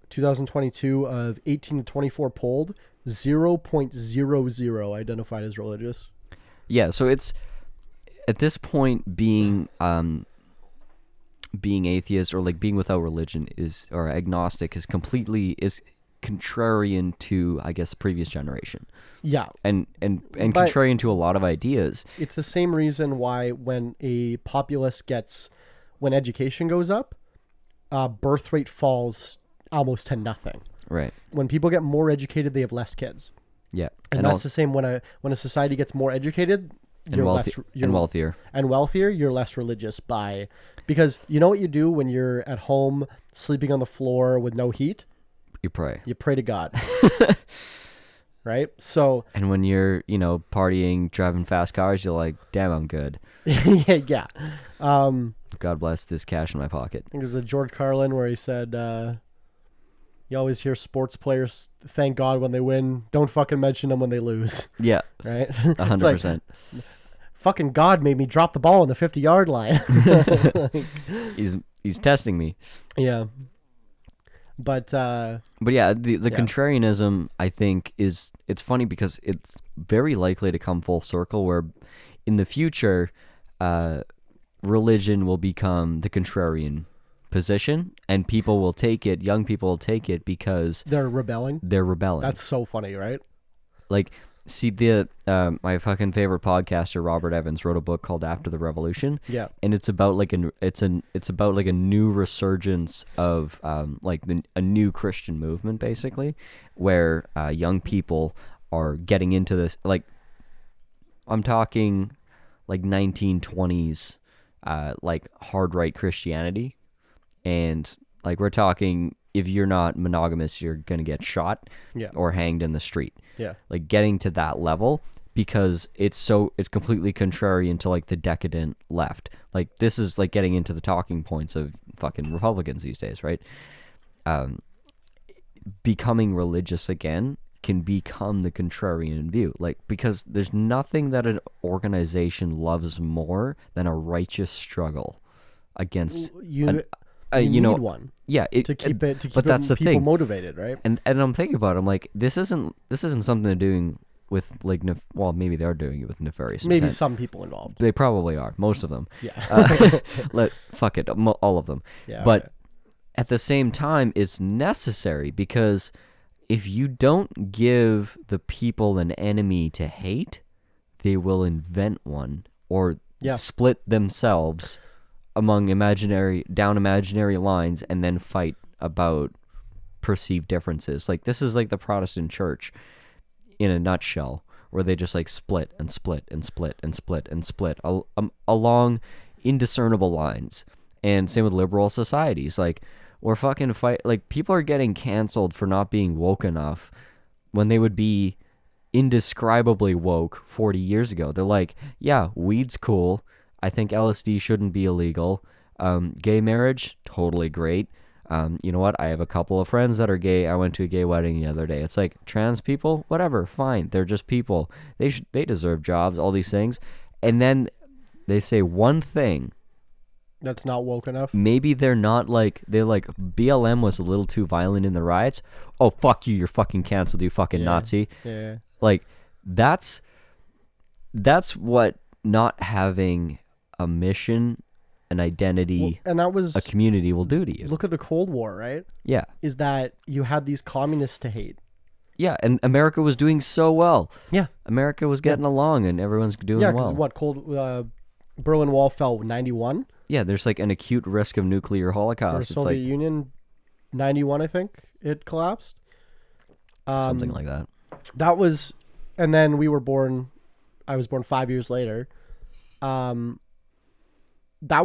2022, of 18 to 24 polled, 0.00 identified as religious. yeah, so it's at this point being atheist or like being without religion or agnostic is contrarian to, I guess, the previous generation. Yeah. And But contrarian to a lot of ideas. it's the same reason why when when education goes up, birth rate falls almost to nothing. Right. When people get more educated, they have less kids. Yeah. And that's the same when a society gets more educated, you're wealthier. And wealthier, you're less religious because you know what you do when you're at home sleeping on the floor with no heat? You pray. You pray to God. Right? So And when you're, partying, driving fast cars, you're like, damn, I'm good. yeah. God bless this cash in my pocket. I think there's a George Carlin where he said, you always hear sports players thank God when they win. Don't fucking mention them when they lose. Yeah. Right? 100%. Fucking God made me drop the ball on the 50-yard line. He's testing me. Yeah. But yeah, the contrarianism, I think, it's funny because it's very likely to come full circle where in the future, religion will become the contrarian position, and people will take it, young people will take it because they're rebelling. That's so funny, right? Like, see, my fucking favorite podcaster, Robert Evans, wrote a book called After the Revolution. Yeah. And it's about like it's about like a new resurgence of a new Christian movement, basically, where young people are getting into this. Like, I'm talking like 1920s, like hard right Christianity. And like, we're talking, if you're not monogamous, you're gonna get shot, or hanged in the street. Yeah. Like, getting to that level, because it's completely contrarian to like the decadent left. Like, this is like getting into the talking points of fucking Republicans these days, right? Becoming religious again can become the contrarian view, like, because there's nothing that an organization loves more than a righteous struggle against you need one. Yeah, to keep but that's the people thing. motivated, right? And I'm thinking about it, I'm like, this isn't something they're doing with like maybe they're doing it with nefarious Maybe intent. some people involved. They probably are, most of them. Yeah. Fuck it, all of them. Yeah. But okay. at the same time, it's necessary, because if you don't give the people an enemy to hate, they will invent one or split themselves among imaginary lines and then fight about perceived differences. Like, this is like the Protestant church in a nutshell, where they just like split and split and split and split and split along indiscernible lines. And same with liberal societies. Like, we're fucking like, people are getting canceled for not being woke enough when they would be indescribably woke 40 years ago. They're like, yeah, weed's cool. I think LSD shouldn't be illegal. Gay marriage, totally great. You know what? I have a couple of friends that are gay. I went to a gay wedding the other day. It's like, trans people, whatever, fine. They're just people. They deserve jobs, all these things. And then they say one thing that's not woke enough. Maybe they're BLM was a little too violent in the riots. Oh, fuck you, you're fucking canceled, you fucking Nazi. Yeah. Like, that's what not having a mission an identity, and that was a community will do to you. Look at the Cold War, right? Yeah. Is that you had these communists to hate. Yeah, and America was doing so well. Yeah. America was getting along, and everyone's doing Yeah, well. because Berlin Wall fell 91? Yeah, there's like an acute risk of nuclear Or holocaust. It's Soviet like Union, 91, I think, it collapsed. something like that. That was, and then we were born, I was born 5 years later. That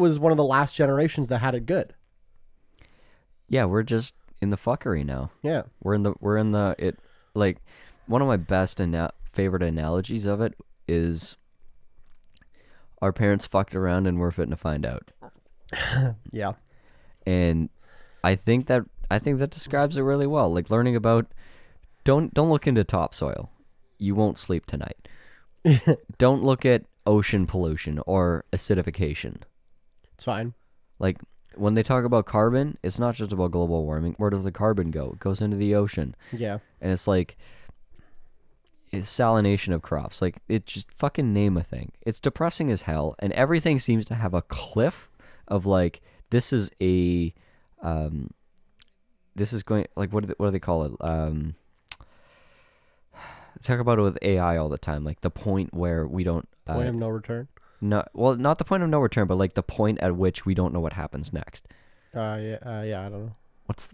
was one of the last generations that had it good. Yeah, we're just in the fuckery now. Yeah. We're in the like one of my best favorite analogies of it is our parents fucked around and we're fitting to find out. Yeah. And I think that describes it really well. Like learning about don't look into topsoil. You won't sleep tonight. Don't look at ocean pollution or acidification. It's fine. Like when they talk about carbon, it's not just about global warming. Where does the carbon go? It goes into the ocean. Yeah. And it's like it's salination of crops. Like it just fucking name a thing. It's depressing as hell, and everything seems to have a cliff of like this is a this is going like what do they call it? Talk about it with AI all the time, like the point where we don't Point of no return. No, well, not the point of no return, but like the point at which we don't know what happens next. Yeah, I don't know. What's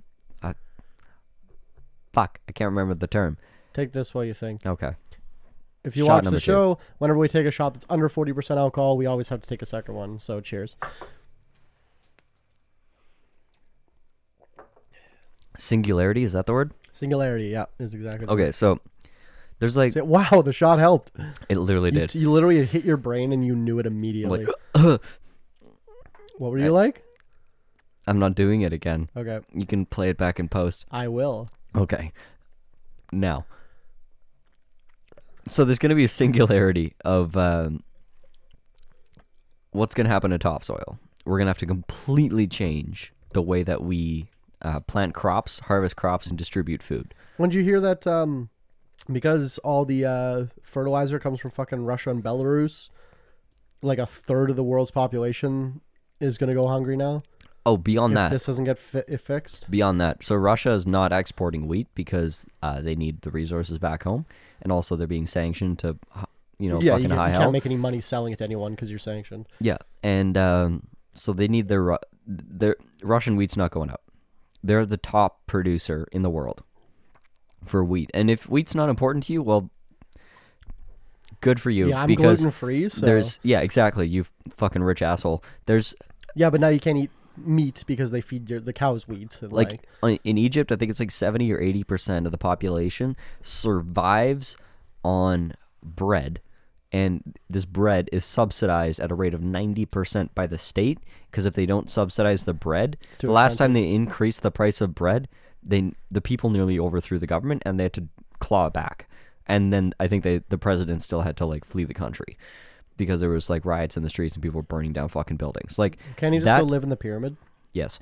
fuck? I can't remember the term. Take this while you think. Okay. If you Shot watch the number show, whenever we take a shot that's under 40% alcohol, we always have to take a second one. So cheers. Singularity, is that the word? Singularity, yeah, is exactly. Okay, so there's like Wow, the shot helped. it literally did. You literally hit your brain and you knew it immediately. Like, what were you like? I'm not doing it again. Okay, You can play it back in post. I will. Okay. Now, so there's going to be a singularity of what's going to happen to topsoil. We're going to have to completely change the way that we plant crops, harvest crops, and distribute food. When did you hear that? Because all the fertilizer comes from fucking Russia and Belarus, like a third of the world's population is going to go hungry now. Oh, beyond If that. this doesn't get fixed. Beyond that. So Russia is not exporting wheat because they need the resources back home. And also they're being sanctioned to, fucking high you hell. can't make any money selling it to anyone because you're sanctioned. Yeah. And so they need their Russian wheat's not going up. They're the top producer in the world for wheat. And if wheat's not important to you, well, good for you. Yeah, I'm because gluten-free, so... yeah, exactly. You fucking rich asshole. Yeah, but now you can't eat meat because they feed the cows wheat. And like in Egypt, I think it's like 70 or 80% of the population survives on bread, and this bread is subsidized at a rate of 90% by the state, because if they don't subsidize the bread, the last time they increased the price of bread, the people nearly overthrew the government and they had to claw it back. And then I think the president still had to like flee the country because there was like riots in the streets and people were burning down fucking buildings. Like, can you just go live in the pyramid? Yes.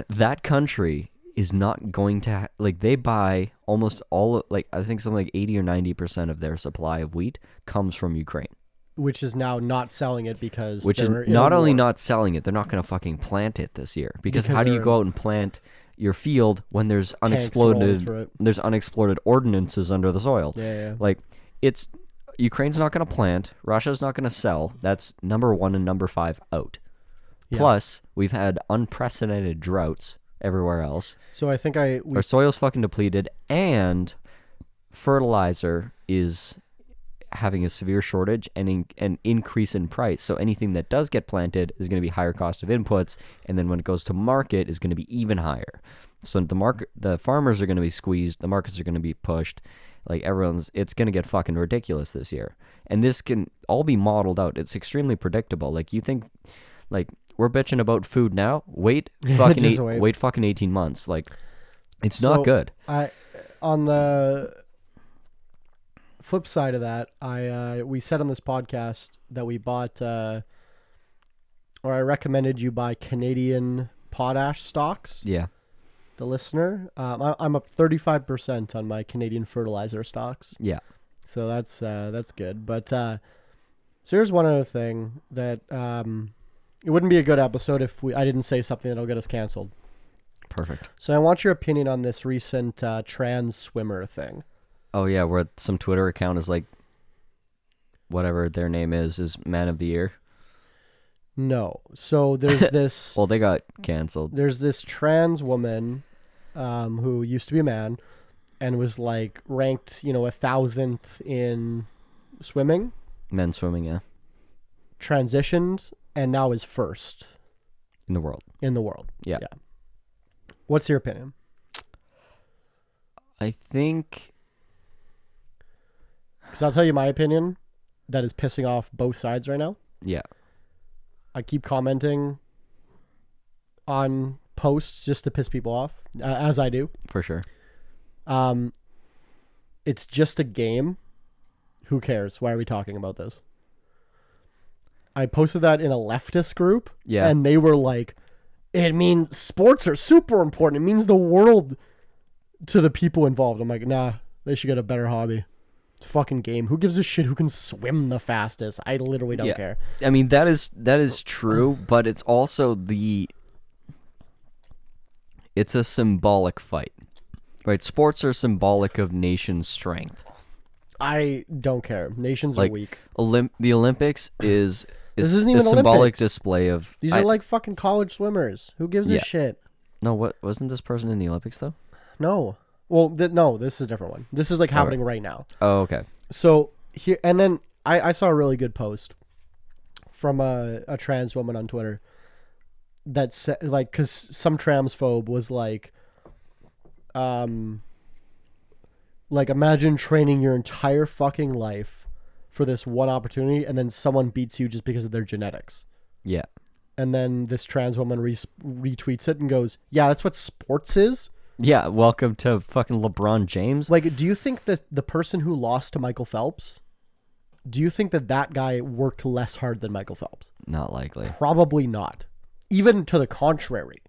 That country is not going to like they buy almost all like I think something like 80 or 90% of their supply of wheat comes from Ukraine, which is now not selling it because which is not only not selling it, they're not going to fucking plant it this year because how do you go out and plant your field when there's unexploded ordinances under the soil? Yeah. Like it's Ukraine's not going to plant, Russia's not going to sell. That's number 1 and number 5 out. Yeah. Plus, we've had unprecedented droughts everywhere else. So I think our soil's fucking depleted, and fertilizer is having a severe shortage and an increase in price. So anything that does get planted is going to be higher cost of inputs, and then when it goes to market, is going to be even higher. So the farmers are going to be squeezed, the markets are going to be pushed. Like it's going to get fucking ridiculous this year, and this can all be modeled out. It's extremely predictable. Like you think, like we're bitching about food now. Wait fucking 18 months. Like it's not good. On the flip side of that, we said on this podcast that we bought, or I recommended you buy Canadian potash stocks. Yeah. The listener, I'm up 35% on my Canadian fertilizer stocks. Yeah. So that's good. But so here's one other thing that It wouldn't be a good episode if I didn't say something that'll get us canceled. Perfect. So I want your opinion on this recent trans swimmer thing. Oh yeah, where some Twitter account is like, whatever their name is Man of the Year. No. So there's this. Well, they got canceled. There's this trans woman who used to be a man and was like ranked, 1,000th in swimming. Men's swimming, yeah. Transitioned and now is first in the world. Yeah. What's your opinion? I think... Because I'll tell you my opinion that is pissing off both sides right now. Yeah. I keep commenting on posts just to piss people off, as I do. For sure. It's just a game. Who cares? Why are we talking about this? I posted that in a leftist group. Yeah. And they were like, it means sports are super important. It means the world to the people involved. I'm like, nah, they should get a better hobby. It's a fucking game. Who gives a shit who can swim the fastest? I literally don't care. I mean, that is true, but it's also it's a symbolic fight. Right? Sports are symbolic of nation strength. I don't care. Nations are weak. The Olympics is this isn't even a symbolic Olympics. display of... These are like fucking college swimmers. Who gives a shit? No, wasn't this person in the Olympics, though? No. Well, no, this is a different one. This is like happening right now. Oh, okay. So here, and then I saw a really good post from a trans woman on Twitter that said, like, because some transphobe was like imagine training your entire fucking life for this one opportunity, and then someone beats you just because of their genetics. Yeah. And then this trans woman retweets it and goes, "Yeah, that's what sports is." Yeah, welcome to fucking LeBron James. Like, do you think that the person who lost to Michael Phelps, do you think that guy worked less hard than Michael Phelps? Not likely. Probably not. Even to the contrary,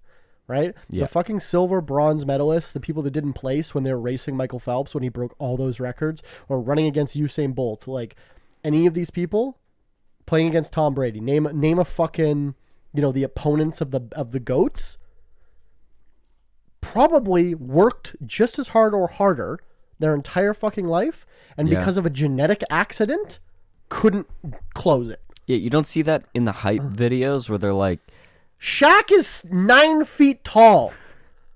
right? Yeah. The fucking silver, bronze medalists, the people that didn't place when they were racing Michael Phelps when he broke all those records, or running against Usain Bolt, like any of these people playing against Tom Brady. Name a fucking, the opponents of the GOATs. Probably worked just as hard or harder their entire fucking life, and because of a genetic accident, couldn't close it. Yeah, you don't see that in the hype videos where they're like, Shaq is 9 feet tall.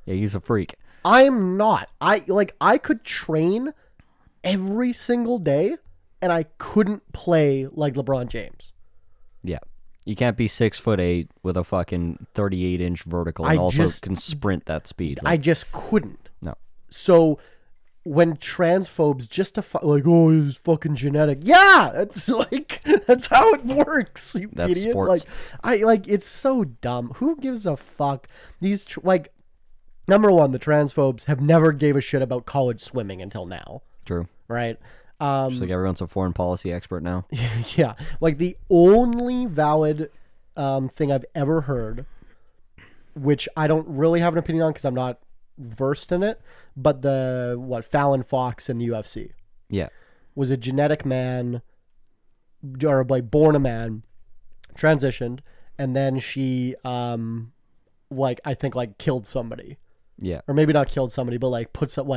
yeah, he's a freak. I'm not. I could train every single day, and I couldn't play like LeBron James. Yeah. You can't be 6'8" with a fucking 38-inch vertical and can sprint that speed. I just couldn't. No. So when transphobes oh, he's fucking genetic. Yeah, that's how it works. You That's idiot. sports. It's so dumb. Who gives a fuck? These number one, the transphobes have never gave a shit about college swimming until now. True. Right? Just like everyone's a foreign policy expert now. Yeah. Like the only valid thing I've ever heard, which I don't really have an opinion on because I'm not versed in it, but Fallon Fox in the UFC. Yeah. Was a genetic man, or like born a man, transitioned, and then she I think killed somebody. Yeah. Or maybe not killed somebody, but put some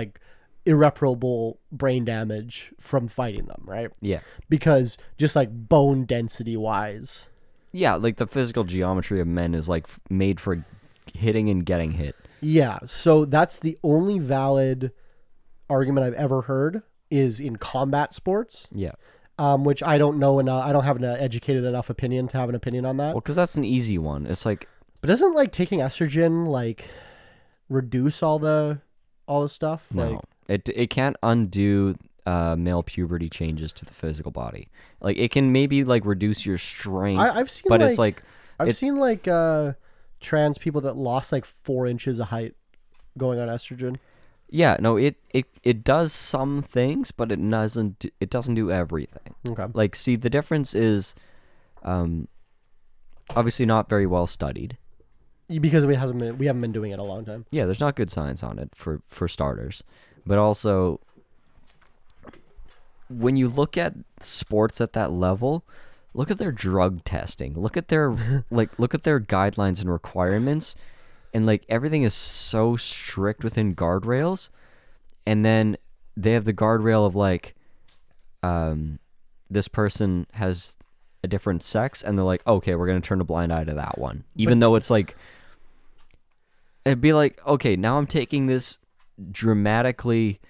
irreparable brain damage from fighting them, right? Yeah. Because just bone density wise. Yeah, the physical geometry of men is made for hitting and getting hit. Yeah, so that's the only valid argument I've ever heard is in combat sports. Yeah. Which I don't know enough. I don't have an educated enough opinion to have an opinion on that. Well, because that's an easy one. It's but doesn't taking estrogen reduce all the stuff? No. It can't undo male puberty changes to the physical body. It can maybe reduce your strength. I've seen but I've seen trans people that lost 4 inches of height going on estrogen. Yeah, no, it does some things, but it doesn't do everything. Okay. See, the difference is obviously not very well studied. Because we haven't been doing it a long time. Yeah, there's not good science on it for starters. But also, when you look at sports at that level, look at their drug testing. Look at their look at their guidelines and requirements, and like everything is so strict within guardrails. And then they have the guardrail of like, this person has a different sex, and they're like, okay, we're gonna turn a blind eye to that one, even though it's like, it'd be like, okay, now I'm taking this dramatically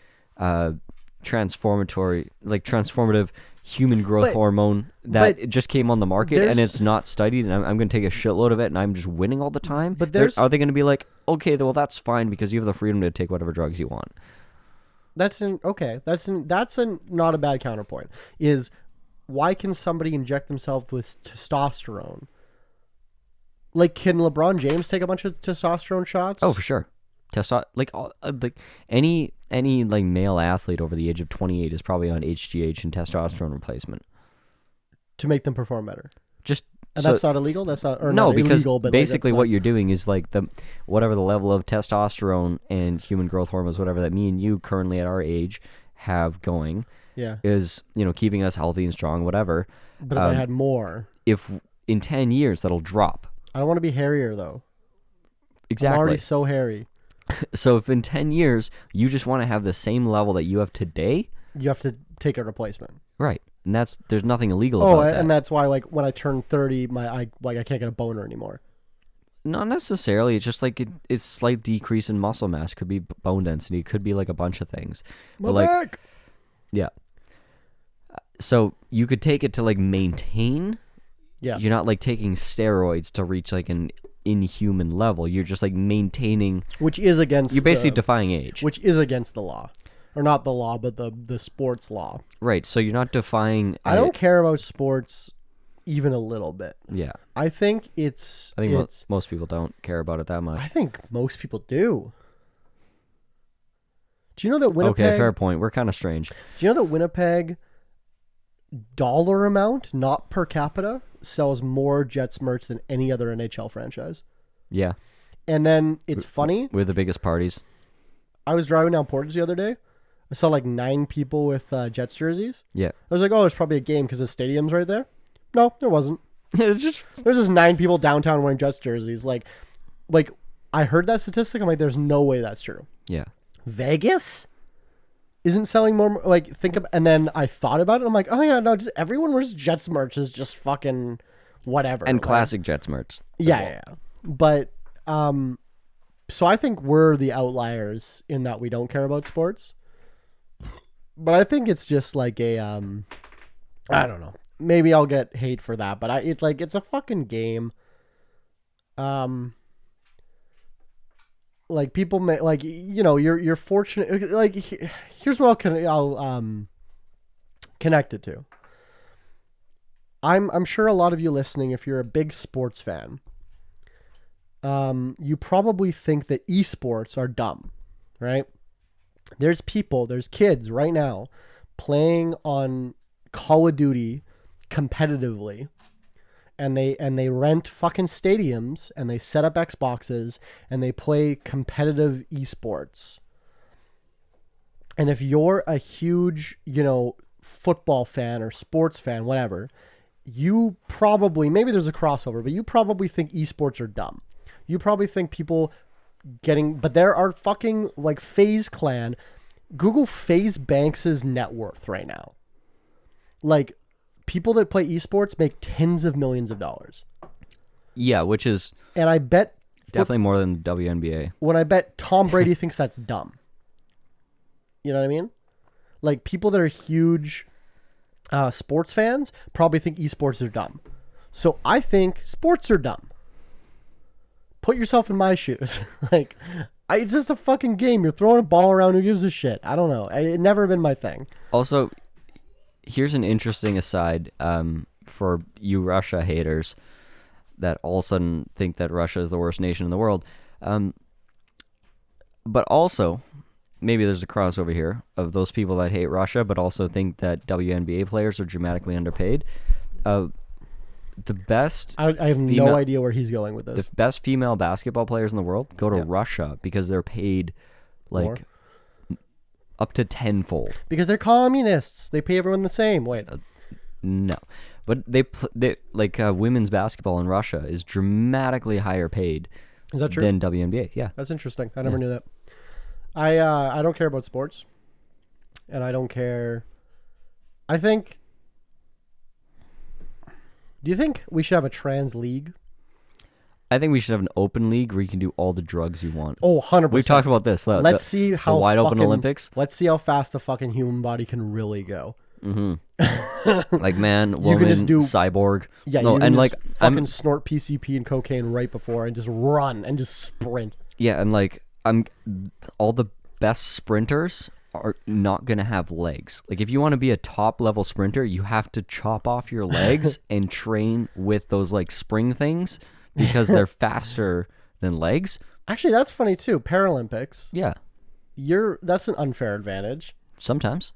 transformative human growth hormone that it just came on the market and it's not studied, and I'm going to take a shitload of it, and I'm just winning all the time. But are they going to be like, okay, well, that's fine because you have the freedom to take whatever drugs you want? That's not a bad counterpoint. Is why can somebody inject themselves with testosterone? Like, can LeBron James take a bunch of testosterone shots? Oh, for sure. Like any like male athlete over the age of 28 is probably on HGH and testosterone replacement to make them perform better. And that's not illegal. That's not no, not because illegal, but basically what you're doing is like whatever the level of testosterone and human growth hormones, whatever that me and you currently at our age have going, is keeping us healthy and strong, whatever. But if I had more, if in 10 years that'll drop. I don't want to be hairier though. Exactly. I'm already so hairy. So if in 10 years you just want to have the same level that you have today, you have to take a replacement. Right. And there's nothing illegal about that. And that's why like when I turn 30, I can't get a boner anymore. Not necessarily. It's just like it's slight decrease in muscle mass. Could be bone density. It could be like a bunch of things. My back. Yeah. So you could take it to like maintain. Yeah. You're not like taking steroids to reach like an inhuman level. You're just like maintaining, which is against. You're basically defying age, which is against the law, or not the law, but the sports law. Right. So you're not defying. I don't care about sports even a little bit. Yeah. I think most people don't care about it that much. I think most people do. Do you know that Winnipeg? Okay, fair point. We're kind of strange. Do you know that Winnipeg, dollar amount, not per capita, sells more Jets merch than any other NHL franchise? Yeah. And then it's funny. We're the biggest parties. I was driving down Portage the other day. I saw like 9 people with Jets jerseys. Yeah. I was like, oh, there's probably a game because the stadium's right there. No, there wasn't. There's just 9 people downtown wearing Jets jerseys. Like I heard that statistic. I'm like, there's no way that's true. Yeah. Vegas isn't selling more. Like, and then I thought about it. I'm like, oh yeah, no, just everyone wears Jets merch is just fucking whatever. And classic Jets merch. Yeah. But so I think we're the outliers in that we don't care about sports. But I think it's just like a I don't know. Maybe I'll get hate for that, but it's a fucking game. Like people may like you're fortunate. Like here's what I'll connect it to. I'm sure a lot of you listening, if you're a big sports fan, you probably think that esports are dumb, right? There's kids right now playing on Call of Duty competitively, and they rent fucking stadiums and they set up Xboxes and they play competitive esports. And if you're a huge, football fan or sports fan, whatever, you probably, maybe there's a crossover, but you probably think esports are dumb. You probably think people but there are fucking like FaZe Clan. Google FaZe Banks' net worth right now. Like, people that play esports make tens of millions of dollars. Yeah, which is, and I bet definitely more than the WNBA. When I bet Tom Brady thinks that's dumb. You know what I mean? Like, people that are huge sports fans probably think esports are dumb. So I think sports are dumb. Put yourself in my shoes. Like, it's just a fucking game. You're throwing a ball around. Who gives a shit? I don't know. It never been my thing. Also, here's an interesting aside for you Russia haters that all of a sudden think that Russia is the worst nation in the world. But also, maybe there's a crossover here of those people that hate Russia but also think that WNBA players are dramatically underpaid. The best... I have no idea where he's going with this. The best female basketball players in the world go to Russia because they're paid like... More? Up to tenfold. Because they're communists. They pay everyone the same. Wait. No. But they like women's basketball in Russia is dramatically higher paid. Is that true? Than WNBA? Yeah. That's interesting. I never knew that. I don't care about sports, and I don't care. I think. Do you think we should have a trans league? I think we should have an open league where you can do all the drugs you want. Oh, 100%. We've talked about this. Let's see how the wide open Olympics. Let's see how fast the fucking human body can really go. Mm-hmm. Like man, woman, you can just do, cyborg. Yeah, no, you can and just like fucking snort PCP and cocaine right before and just run and just sprint. Yeah, and like all the best sprinters are not gonna have legs. Like if you want to be a top level sprinter, you have to chop off your legs and train with those like spring things because they're faster than legs. Actually, that's funny too. Paralympics. Yeah. That's an unfair advantage. Sometimes.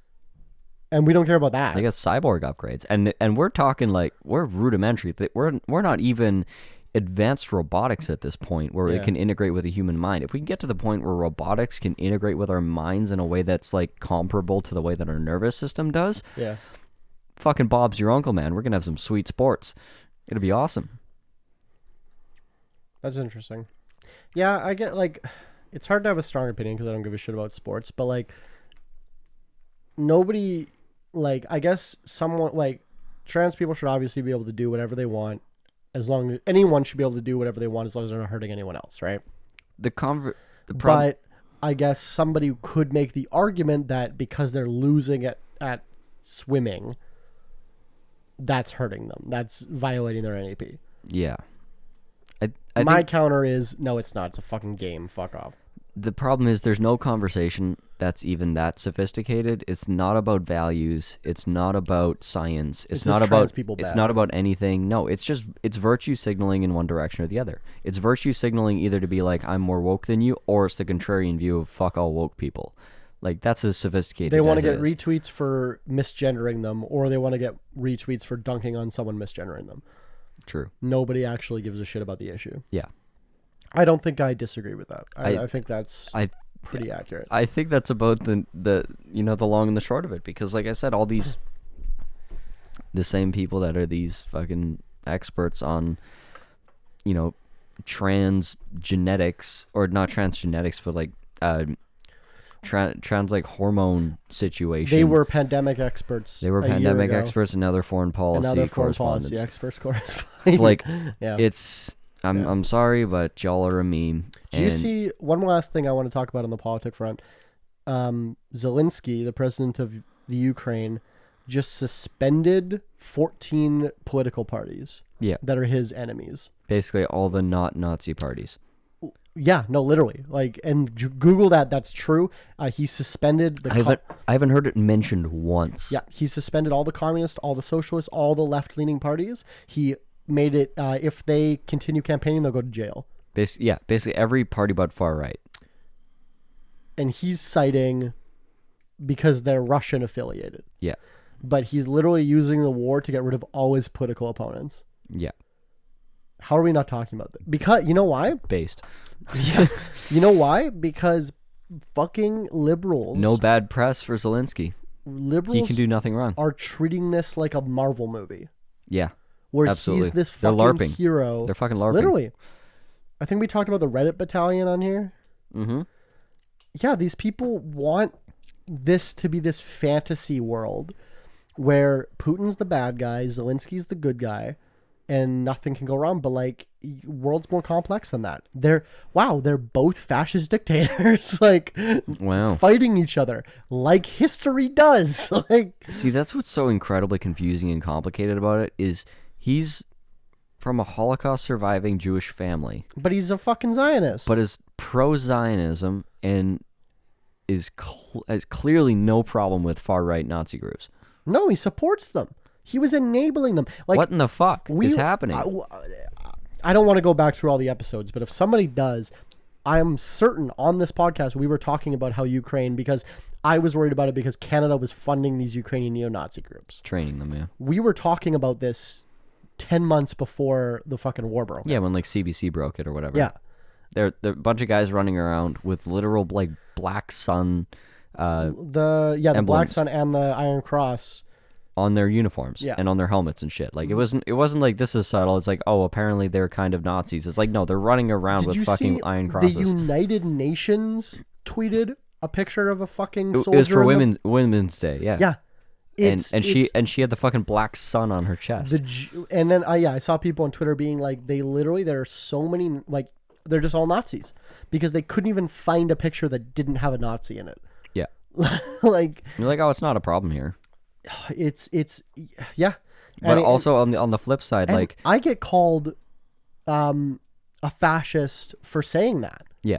And we don't care about that. They got cyborg upgrades. And we're talking like we're rudimentary. We're not even advanced robotics at this point where it can integrate with a human mind. If we can get to the point where robotics can integrate with our minds in a way that's like comparable to the way that our nervous system does. Yeah. Fucking Bob's your uncle, man. We're going to have some sweet sports. It'll be awesome. That's interesting. Yeah, I get like it's hard to have a strong opinion because I don't give a shit about sports, but like nobody like I guess someone like trans people should obviously be able to do whatever they want as long as anyone should be able to do whatever they want as long as they're not hurting anyone else, right? But I guess somebody could make the argument that because they're losing at swimming, that's hurting them. That's violating their NAP. Yeah. My counter is, no, it's not. It's a fucking game. Fuck off. The problem is there's no conversation that's even that sophisticated. It's not about values. It's not about science. It's not about people bad. It's not about anything. No, it's virtue signaling in one direction or the other. It's virtue signaling either to be like, I'm more woke than you, or it's the contrarian view of fuck all woke people. Like, that's as sophisticated They want to as get retweets for misgendering them, or they want to get retweets for dunking on someone misgendering them. True. Nobody actually gives a shit about the issue. Yeah. I don't think I disagree with that. I think that's pretty accurate. I think that's about the long and the short of it, because like I said, all these the same people that are these fucking experts on trans genetics, or not trans genetics, but like trans like hormone situation. They were pandemic experts. They were pandemic experts and now they're foreign policy correspondents. Experts correspondents. It's like yeah. I'm sorry, but y'all are a meme. Do you see one last thing I want to talk about on the politic front? Zelensky, the president of the Ukraine, just suspended 14 political parties that are his enemies. Basically all the not Nazi parties. Yeah, no, literally. Like, and Google that. That's true. He suspended the. I haven't heard it mentioned once. Yeah, he suspended all the communists, all the socialists, all the left-leaning parties. He made it if they continue campaigning, they'll go to jail. Basically every party but far right. And he's citing because they're Russian affiliated. Yeah. But he's literally using the war to get rid of all his political opponents. Yeah. How are we not talking about that? Because you know why? Based. Yeah. You know why? Because fucking liberals. No bad press for Zelensky. Liberals. He can do nothing wrong. Are treating this like a Marvel movie. Yeah. Where absolutely. He's this They're fucking LARPing. hero. They're fucking LARPing. Literally. I think we talked about the Reddit battalion on here. Mm-hmm. Yeah, these people want this to be this fantasy world where Putin's the bad guy, Zelensky's the good guy, and nothing can go wrong. But like, world's more complex than that. They're both fascist dictators, like fighting each other like history does. Like, see, that's what's so incredibly confusing and complicated about it is he's from a Holocaust surviving Jewish family, but he's a fucking Zionist. But is pro-Zionism and has clearly no problem with far-right Nazi groups. No, he supports them. He was enabling them. Like, what in the fuck is happening? I don't want to go back through all the episodes, but if somebody does, I am certain on this podcast we were talking about how Ukraine, because I was worried about it because Canada was funding these Ukrainian neo-Nazi groups. Training them, yeah. We were talking about this 10 months before the fucking war broke. Yeah, when like CBC broke it or whatever. Yeah. They're a bunch of guys running around with literal like black sun the emblems. black sun and the Iron Cross on their uniforms Yeah. and on their helmets and shit. Like it wasn't like this is subtle. It's like, oh, apparently they're kind of Nazis. It's like, no, they're running around Did with you fucking see iron crosses. the United Nations tweeted a picture of a fucking It soldier? was for in the- Women's Day, yeah. Yeah. And she had the fucking black sun on her chest. And then I saw people on Twitter being like, there are so many, like, they're just all Nazis because they couldn't even find a picture that didn't have a Nazi in it. Yeah. Like, You're like, oh, it's not a problem here. it's yeah. But And also on the flip side, and like, I get called a fascist for saying that. yeah,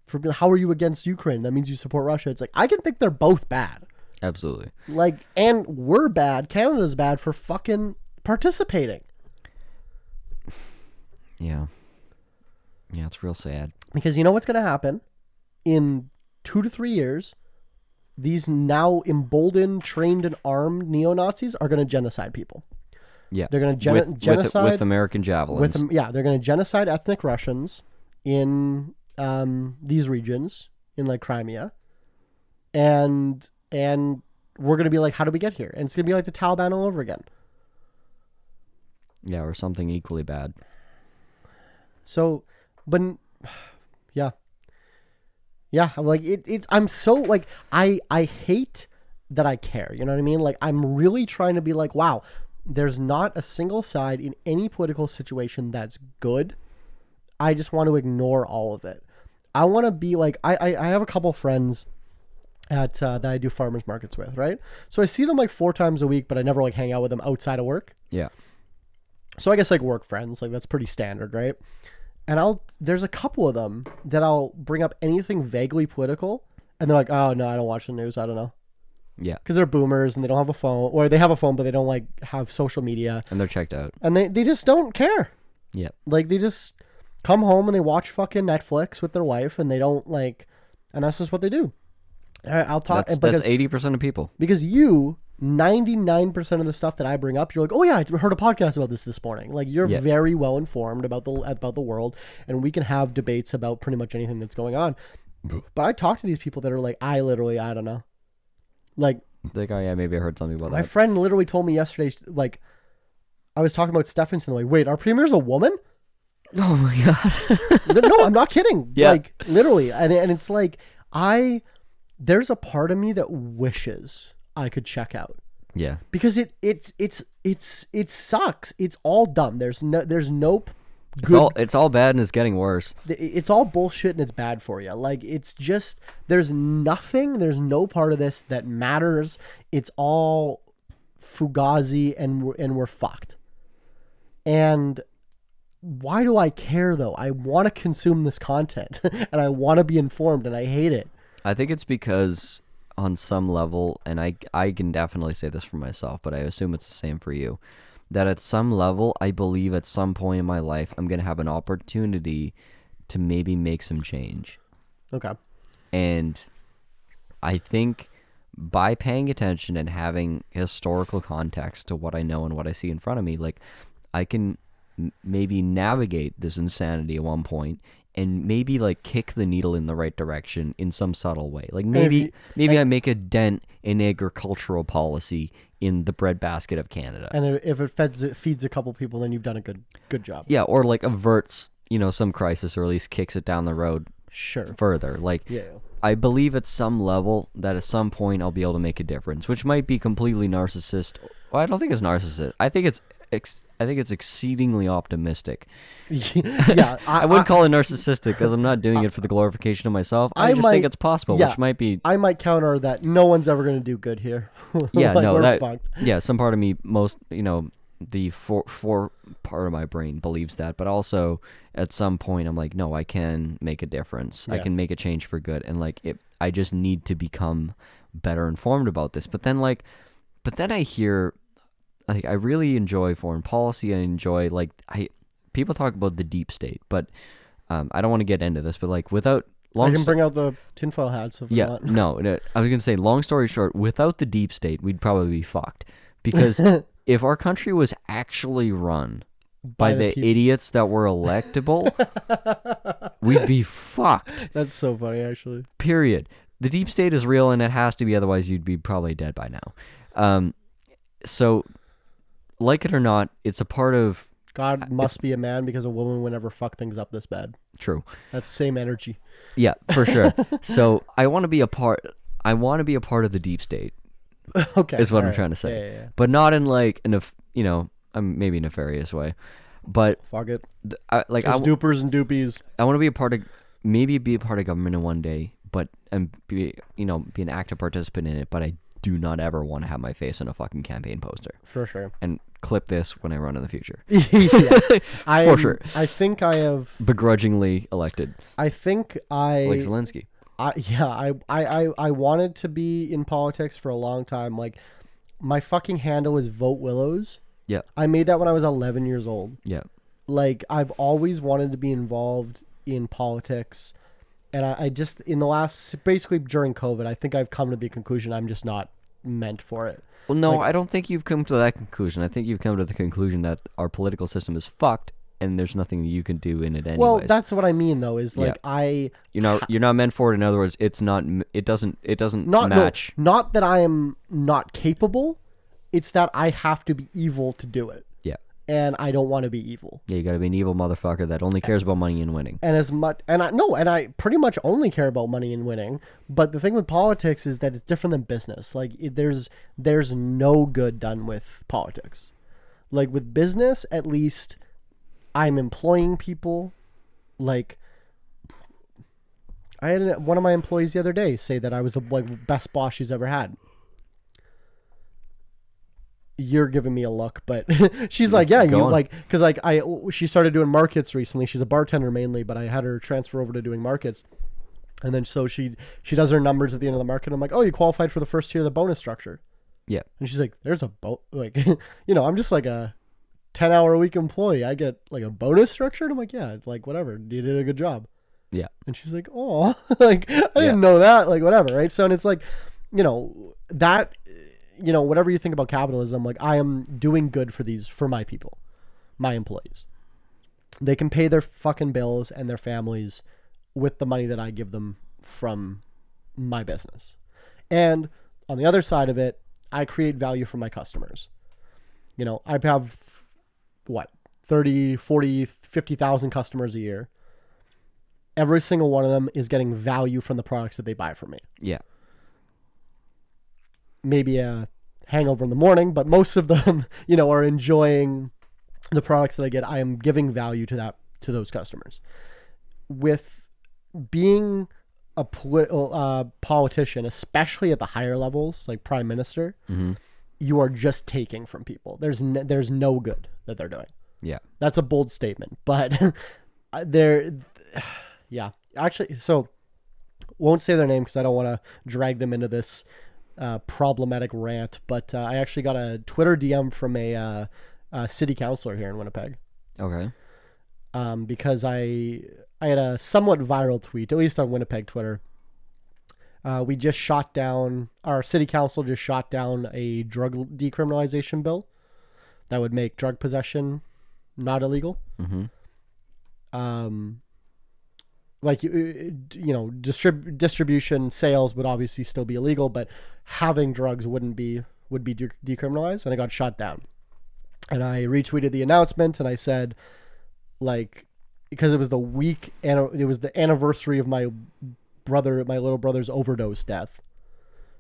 For how are you against Ukraine? That means you support Russia. It's like, I can think they're both bad. absolutely. Like, and we're bad. Canada's bad for fucking participating. Yeah. Yeah, it's real sad. Because you know what's going to happen? In 2 to 3 years, these now emboldened, trained, and armed neo-Nazis are going to genocide people. Yeah. They're going to genocide with American javelins. they're going to genocide ethnic Russians in these regions, in like Crimea. And we're going to be like, how did we get here? And it's going to be like the Taliban all over again. Yeah, or something equally bad. So, but yeah, like I'm so like, I hate that I care. You know what I mean? Like, I'm really trying to be like, wow, there's not a single side in any political situation that's good. I just want to ignore all of it. I want to be like, I have a couple friends that I do farmers markets with, right? So I see them like 4 times a week, but I never like hang out with them outside of work. Yeah. So I guess like work friends, like that's pretty standard, right? And there's a couple of them that I'll bring up anything vaguely political, and they're like, oh no, I don't watch the news, I don't know. Yeah. Because they're boomers and they don't have a phone, or they have a phone but they don't like have social media, And they're checked out. and they just don't care. Yeah. Like, they just come home and they watch fucking Netflix with their wife, and they don't like, and that's just what they do. I'll talk. That's because 80% of people. because you 99% of the stuff that I bring up, you're like, oh yeah, I heard a podcast about this morning. Like, you're Yeah. very well informed about the world, and we can have debates about pretty much anything that's going on. But I talk to these people that are like, I don't know. Like, Like, oh yeah, maybe I heard something about my that. friend literally told me yesterday, like, I was talking about Stephenson, like, wait, our premier's a woman? Oh my god. No, I'm not kidding. Yeah. Like, literally. And it's like, there's a part of me that wishes I could check out. Yeah. Because it sucks. It's all dumb. There's no It's all bad and it's getting worse. it's all bullshit and it's bad for you. Like, it's just, there's no part of this that matters. It's all fugazi, and we're fucked. And why do I care though? I want to consume this content and I want to be informed, and I hate it. I think it's because on some level, and I can definitely say this for myself, but I assume it's the same for you, that at some level, I believe at some point in my life, I'm going to have an opportunity to maybe make some change. Okay. And I think by paying attention and having historical context to what I know and what I see in front of me, like, I can maybe navigate this insanity at one point and maybe like kick the needle in the right direction in some subtle way. Like maybe I make a dent in agricultural policy in the breadbasket of Canada. And if it feeds a couple people, then you've done a good job. Yeah, or like averts, some crisis, or at least kicks it down the road Sure. further. Like, Yeah. I believe at some level that at some point I'll be able to make a difference, which might be completely narcissist. Well, I don't think it's narcissist. I think it's exceedingly optimistic. Yeah. I wouldn't call it narcissistic because I'm not doing it for the glorification of myself. I just think it's possible, yeah, which might be. I might counter that no one's ever going to do good here. Yeah, Like, no, we're fucked. yeah, some part of me, the for part of my brain believes that, but also at some point I'm like, no, I can make a difference. I Yeah. can make a change for good, and like I just need to become better informed about this. But then I hear, like, I really enjoy foreign policy. I enjoy, like, people talk about the deep state, but I don't want to get into this, but like I can bring out the tinfoil hats if you yeah, want. no, I was gonna say, long story short, without the deep state, we'd probably be fucked. Because if our country was actually run by the people. idiots that were electable, we'd be fucked. That's so funny, actually. Period. The deep state is real, and it has to be, otherwise you'd be probably dead by now. So, like it or not, it's a part of God must be a man because a woman would never fuck things up this bad. true. That's the same energy. Yeah, for sure. So I want to be a part. I want to be a part of the deep state. Okay, Is what I'm alright. trying to say. Yeah. But not in like maybe nefarious way. But Fuck it. I There's dupers and doopies. want to be a part of maybe be a part of government in one day, but be an active participant in it. But I do not ever want to have my face on a fucking campaign poster. For sure. And clip this when I run in the future. Yeah. For sure. I think I have. Begrudgingly elected, I think like Zelensky. I wanted to be in politics for a long time. Like, my fucking handle is Vote Willows. Yeah. I made that when I was 11 years old. Yeah. Like, I've always wanted to be involved in politics. And I just, in the last, basically during COVID, I think I've come to the conclusion I'm just not meant for it. Well, no, Like- I don't think you've come to that conclusion. I think you've come to the conclusion that our political system is fucked, and there's nothing you can do in it anyways. Well, that's what I mean, though, is like, you're not meant for it. In other words, it's not. It doesn't not match. No, not that I am not capable. It's that I have to be evil to do it. Yeah. And I don't want to be evil. Yeah, you got to be an evil motherfucker that only cares about money and winning. And I pretty much only care about money and winning. But the thing with politics is that it's different than business. Like, there's no good done with politics. Like, with business, at least I'm employing people. Like, I had one of my employees the other day say that I was the best boss she's ever had. You're giving me a look, but she's like, yeah, Go you on. like, because like she started doing markets recently. She's a bartender mainly, but I had her transfer over to doing markets, and then so she does her numbers at the end of the market. I'm like, oh, you qualified for the first tier of the bonus structure. Yeah. And she's like, there's a like, I'm just like a 10-hour-a-week employee. I get like a bonus structure, and I'm like, yeah, it's like whatever. You did a good job. Yeah. And she's like, oh, like I didn't know that, like whatever, right? So and it's like, that. Whatever you think about capitalism, like I am doing good for my people, my employees. They can pay their fucking bills and their families with the money that I give them from my business. And on the other side of it, I create value for my customers. I have 30, 40, 50,000 customers a year. Every single one of them is getting value from the products that they buy from me. Yeah. Maybe a hangover in the morning, but most of them, are enjoying the products that I get. I am giving value to those customers. With being a politician, especially at the higher levels, like prime minister, you are just taking from people. There's no good that they're doing. Yeah. That's a bold statement, but yeah. Actually, so won't say their name because I don't want to drag them into this problematic rant, but I actually got a Twitter DM from a city councilor here in Winnipeg. Okay. Because I had a somewhat viral tweet, at least on Winnipeg Twitter. Our city council just shot down a drug decriminalization bill that would make drug possession not illegal. Like, distribution, sales would obviously still be illegal, but having drugs would be decriminalized, and it got shot down. And I retweeted the announcement, and I said, like, because it was the anniversary of my little brother's overdose death.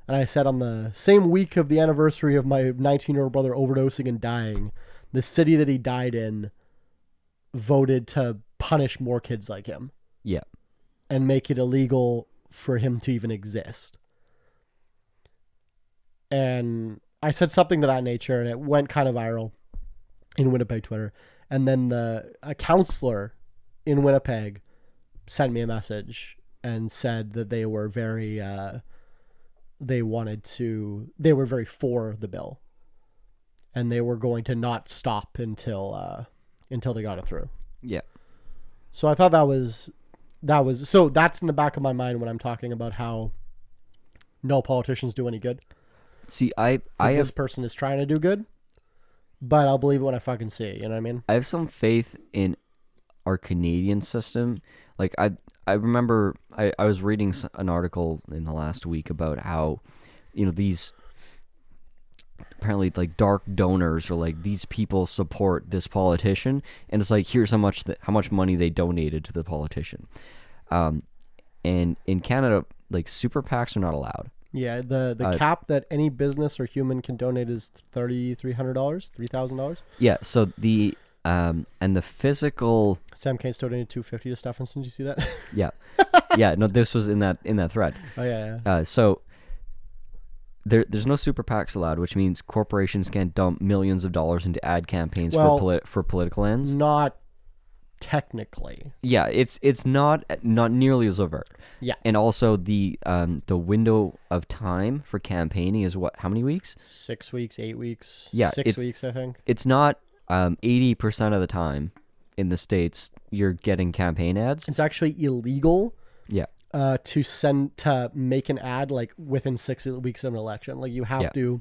And I said, on the same week of the anniversary of my 19-year-old brother overdosing and dying, the city that he died in voted to punish more kids like him. Yeah. And make it illegal for him to even exist. And I said something to that nature, and it went kind of viral in Winnipeg Twitter. And then a counselor in Winnipeg sent me a message and said that they were very for the bill, and they were going to not stop until they got it through. Yeah. So I thought that was so that's in the back of my mind when I'm talking about how no politicians do any good. See, This person is trying to do good, but I'll believe it when I fucking see it. You know what I mean? I have some faith in our Canadian system. Like I remember I was reading an article in the last week about how, these apparently like dark donors, or like these people support this politician, and it's like, here's how much money they donated to the politician. And in Canada, like super PACs are not allowed. Yeah, the cap that any business or human can donate is $3,300, $3,000. Yeah, so the and the physical. Sam Kane's donated $250 to Stephenson. Did you see that? Yeah, yeah. No, this was in that thread. Oh yeah. So there's no super PACs allowed, which means corporations can't dump millions of dollars into ad campaigns for political ends. Not technically. Yeah, it's not nearly as overt. Yeah. And also the window of time for campaigning is what? How many weeks? 6 weeks, 8 weeks. Yeah, 6 weeks, I think. It's not 80% of the time in the States you're getting campaign ads. It's actually illegal. Yeah. To make an ad like within 6 weeks of an election. Like you have to.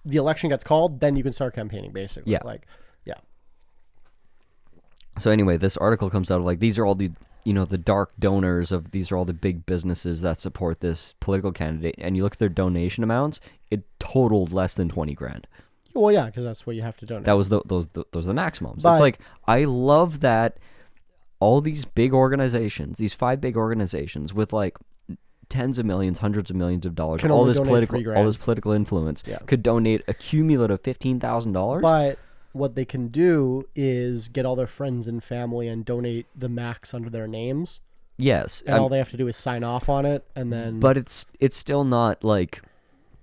The election gets called, then you can start campaigning. Basically. Yeah. Like, yeah. So anyway, this article comes out of like, these are all the the dark donors of, these are all the big businesses that support this political candidate, and you look at their donation amounts, it totaled less than 20 grand. Well, yeah, because that's what you have to donate. That was those are the maximums. But, it's like, I love that all these big organizations, these 5 big organizations with like tens of millions, hundreds of millions of dollars, all this political influence, could donate a cumulative $15,000. But what they can do is get all their friends and family and donate the max under their names. Yes. And all they have to do is sign off on it, and then... But it's still not like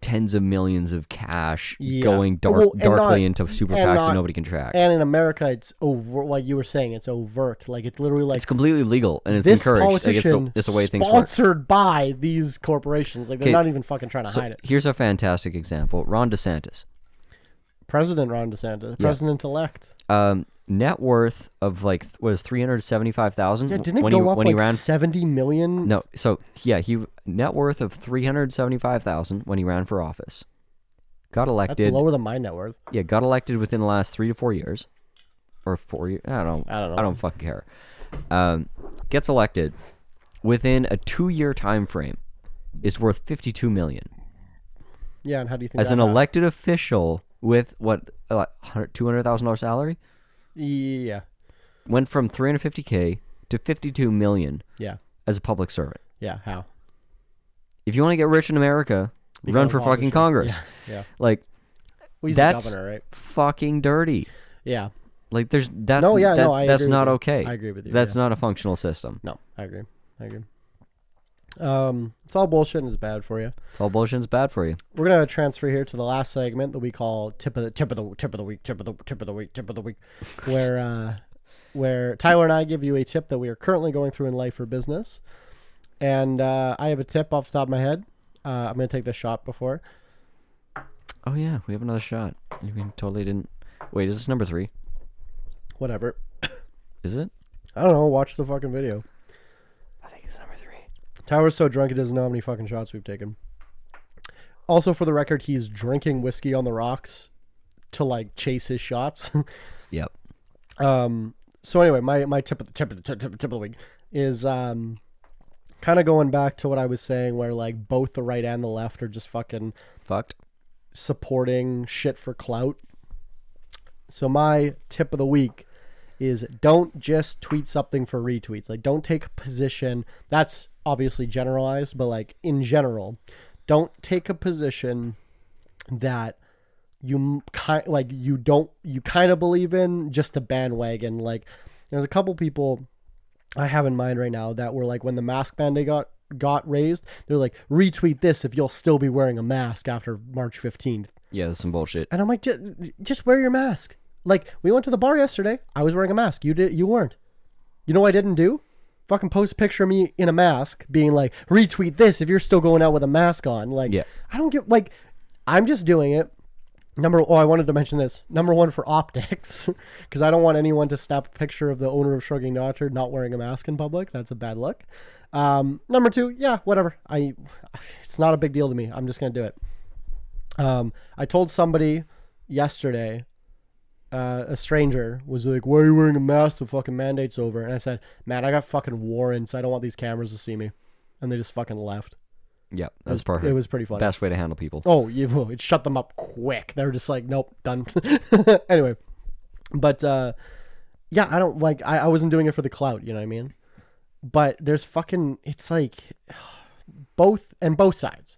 tens of millions of cash going darkly into super PACs that nobody can track. And in America, it's over, like you were saying, it's overt. Like, it's literally like... It's completely legal, and it's this encouraged. Politician like, it's the way things work. Sponsored by these corporations. Like, they're not even fucking trying to hide it. Here's a fantastic example. Ron DeSantis. President Ron DeSantis. President-elect. Net worth of like, was $375,000? Yeah, didn't it go up like $70 million? No, so yeah, he net worth of $375,000 when he ran for office. Got elected. That's lower than my net worth. Yeah, got elected within the last 3 to 4 years, or 4 years. I don't know. I don't fucking care. Gets elected within a 2-year time frame, is worth $52 million. Yeah, and how do you think as an elected official with what, $200,000 salary? Yeah. Went from $350K to $52 million. Yeah. As a public servant. Yeah, how? If you want to get rich in America, run for fucking Congress. Yeah. Like, well, that's the governor, right? Fucking dirty. Yeah. Like, that's not okay. I agree with you. That's not a functional system. No, I agree. It's all bullshit and it's bad for you. It's all bullshit and it's bad for you. We're gonna transfer here to the last segment that we call tip of the week, where Tyler and I give you a tip that we are currently going through in life or business. And I have a tip off the top of my head. I'm gonna take this shot before. Oh yeah, we have another shot. You mean totally didn't. Wait, is this number 3? Whatever. Is it? I don't know. Watch the fucking video. I think it's number 3. Tyler's so drunk he doesn't know how many fucking shots we've taken. Also, for the record, he's drinking whiskey on the rocks to like chase his shots. Yep. So anyway, my tip of the week is kind of going back to what I was saying, where like both the right and the left are just fucking fucked, supporting shit for clout. So my tip of the week is don't just tweet something for retweets. Like, don't take a position. That's obviously generalized, but like in general, don't take a position that you kind of believe in just to bandwagon. Like, there's a couple people I have in mind right now that were like, when the mask mandate got raised, they're like, retweet this if you'll still be wearing a mask after March 15th. Yeah, that's some bullshit. And I'm like, just wear your mask. Like, we went to the bar yesterday. I was wearing a mask. You weren't. You know what I didn't do? Fucking post a picture of me in a mask being like, retweet this if you're still going out with a mask on. Like, yeah. I don't get, like, I'm just doing it. I wanted to mention this. Number 1 for optics, because I don't want anyone to snap a picture of the owner of Shrugging Daughter not wearing a mask in public. That's a bad look. Number 2, yeah, whatever. It's not a big deal to me. I'm just going to do it. I told somebody yesterday, a stranger was like, why are you wearing a mask? The fucking mandate's over. And I said, man, I got fucking warrants. I don't want these cameras to see me. And they just fucking left. Yeah, that's perfect. It was pretty funny. Best way to handle people. Oh, it shut them up quick. They were just like, nope, done. Anyway, but yeah, I don't like. I wasn't doing it for the clout. You know what I mean? But there's fucking. It's like both sides.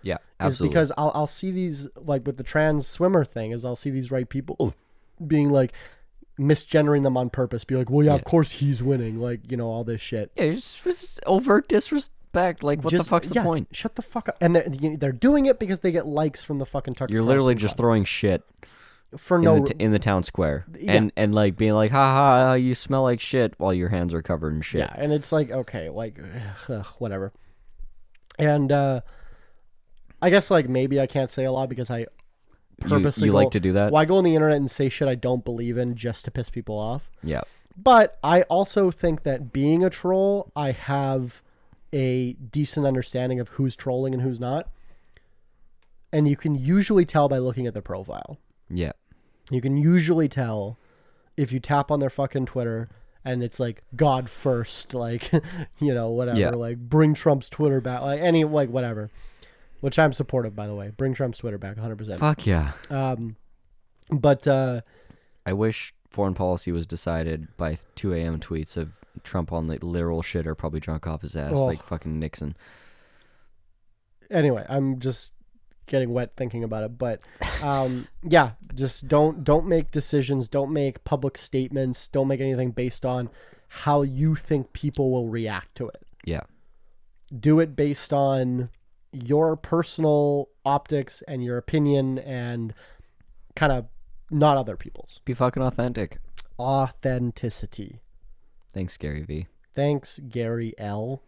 Yeah, absolutely. Because I'll see these, like with the trans swimmer thing, is I'll see these right people being like misgendering them on purpose. Be like, well, yeah, of course he's winning. Like, you know, all this shit. Yeah, it's just overt disrespect. Like, what the fuck's the point? Shut the fuck up. And they're doing it because they get likes from the fucking Tucker You're literally Carlson just throwing shit for in the town square, and like being like, ha ha, you smell like shit while your hands are covered in shit. Yeah, and it's like, okay, like whatever. And I guess like maybe I can't say a lot because I purposely you like to do that. Well, I go on the internet and say shit I don't believe in just to piss people off. Yeah. But I also think that being a troll, I have a decent understanding of who's trolling and who's not. And you can usually tell by looking at their profile. Yeah. You can usually tell if you tap on their fucking Twitter and it's like God first, like, you know, whatever, like bring Trump's Twitter back, like whatever, which I'm supportive, by the way. Bring Trump's Twitter back 100%. Fuck yeah. But I wish foreign policy was decided by 2 a.m. tweets of Trump on the literal shit or probably drunk off his ass like fucking Nixon. Anyway, I'm just getting wet thinking about it, but yeah, just don't make decisions, don't make public statements, don't make anything based on how you think people will react to it. Yeah. Do it based on your personal optics and your opinion and kind of not other people's. Be fucking authentic. Authenticity. Thanks, Gary V. Thanks, Gary L.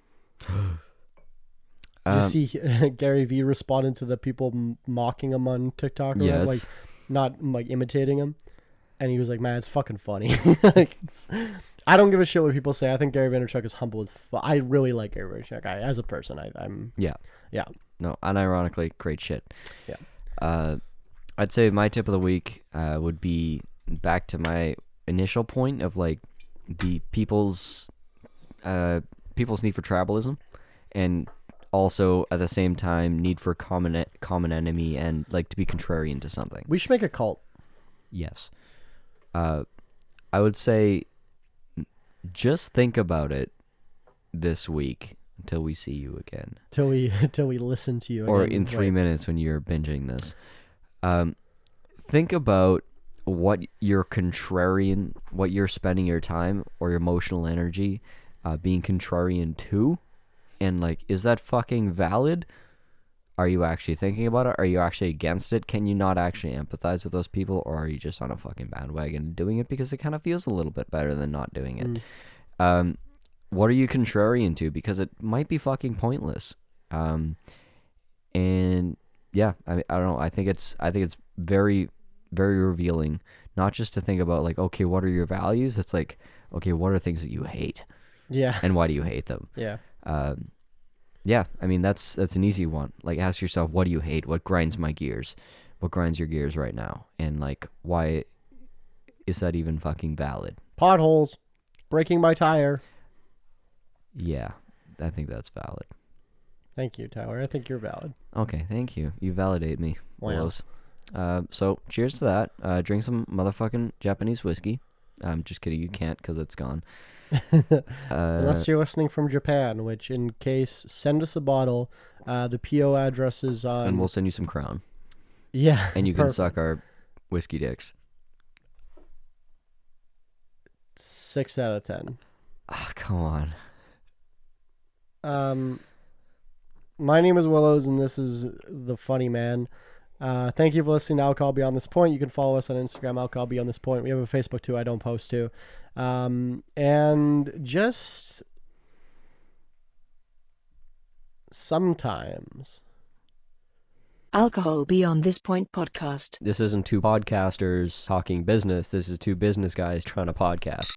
Did you see Gary V responded to the people mocking him on TikTok? Or yes. Like, not like imitating him. And he was like, man, it's fucking funny. Like, I don't give a shit what people say. I think Gary Vaynerchuk is humble as fuck. I really like Gary Vaynerchuk. As a person, I'm... Yeah. Yeah. No, unironically, great shit. Yeah. I'd say my tip of the week would be back to my initial point of like the people's need for tribalism, and also at the same time need for common enemy and like to be contrarian to something. We should make a cult. Yes. I would say just think about it this week until we see you again. Till we listen to you or again. In 3 minutes when you're binging this. Think about what you're contrarian, what you're spending your time or your emotional energy being contrarian to, and like, is that fucking valid? Are you actually thinking about it? Are you actually against it? Can you not actually empathize with those people, or are you just on a fucking bandwagon doing it because it kind of feels a little bit better than not doing it? What are you contrarian to? Because it might be fucking pointless. And yeah, I don't know. I think it's very, very revealing, not just to think about like, okay, what are your values? It's like, okay, what are things that you hate? Yeah. And why do you hate them? Yeah. Yeah, I mean, that's an easy one. Like, ask yourself, what do you hate? What grinds my gears? What grinds your gears right now? And like, why is that even fucking valid? Potholes. Breaking my tire. Yeah, I think that's valid. Thank you, Tyler. I think you're valid. Okay, thank you. You validate me, Wow. Willows. So, cheers to that. Drink some motherfucking Japanese whiskey. I'm just kidding, you can't because it's gone. Unless you're listening from Japan, which in case, send us a bottle. The PO address is on... And we'll send you some Crown. Yeah. And you can suck our whiskey dicks. 6 out of 10. Oh, come on. My name is Willows, and this is The Funny Man. Thank you for listening to Alcohol Beyond This Point. You can follow us on Instagram, Alcohol Beyond This Point. We have a Facebook, too. I don't post to. And just sometimes. Alcohol Beyond This Point podcast. This isn't two podcasters talking business. This is two business guys trying to podcast.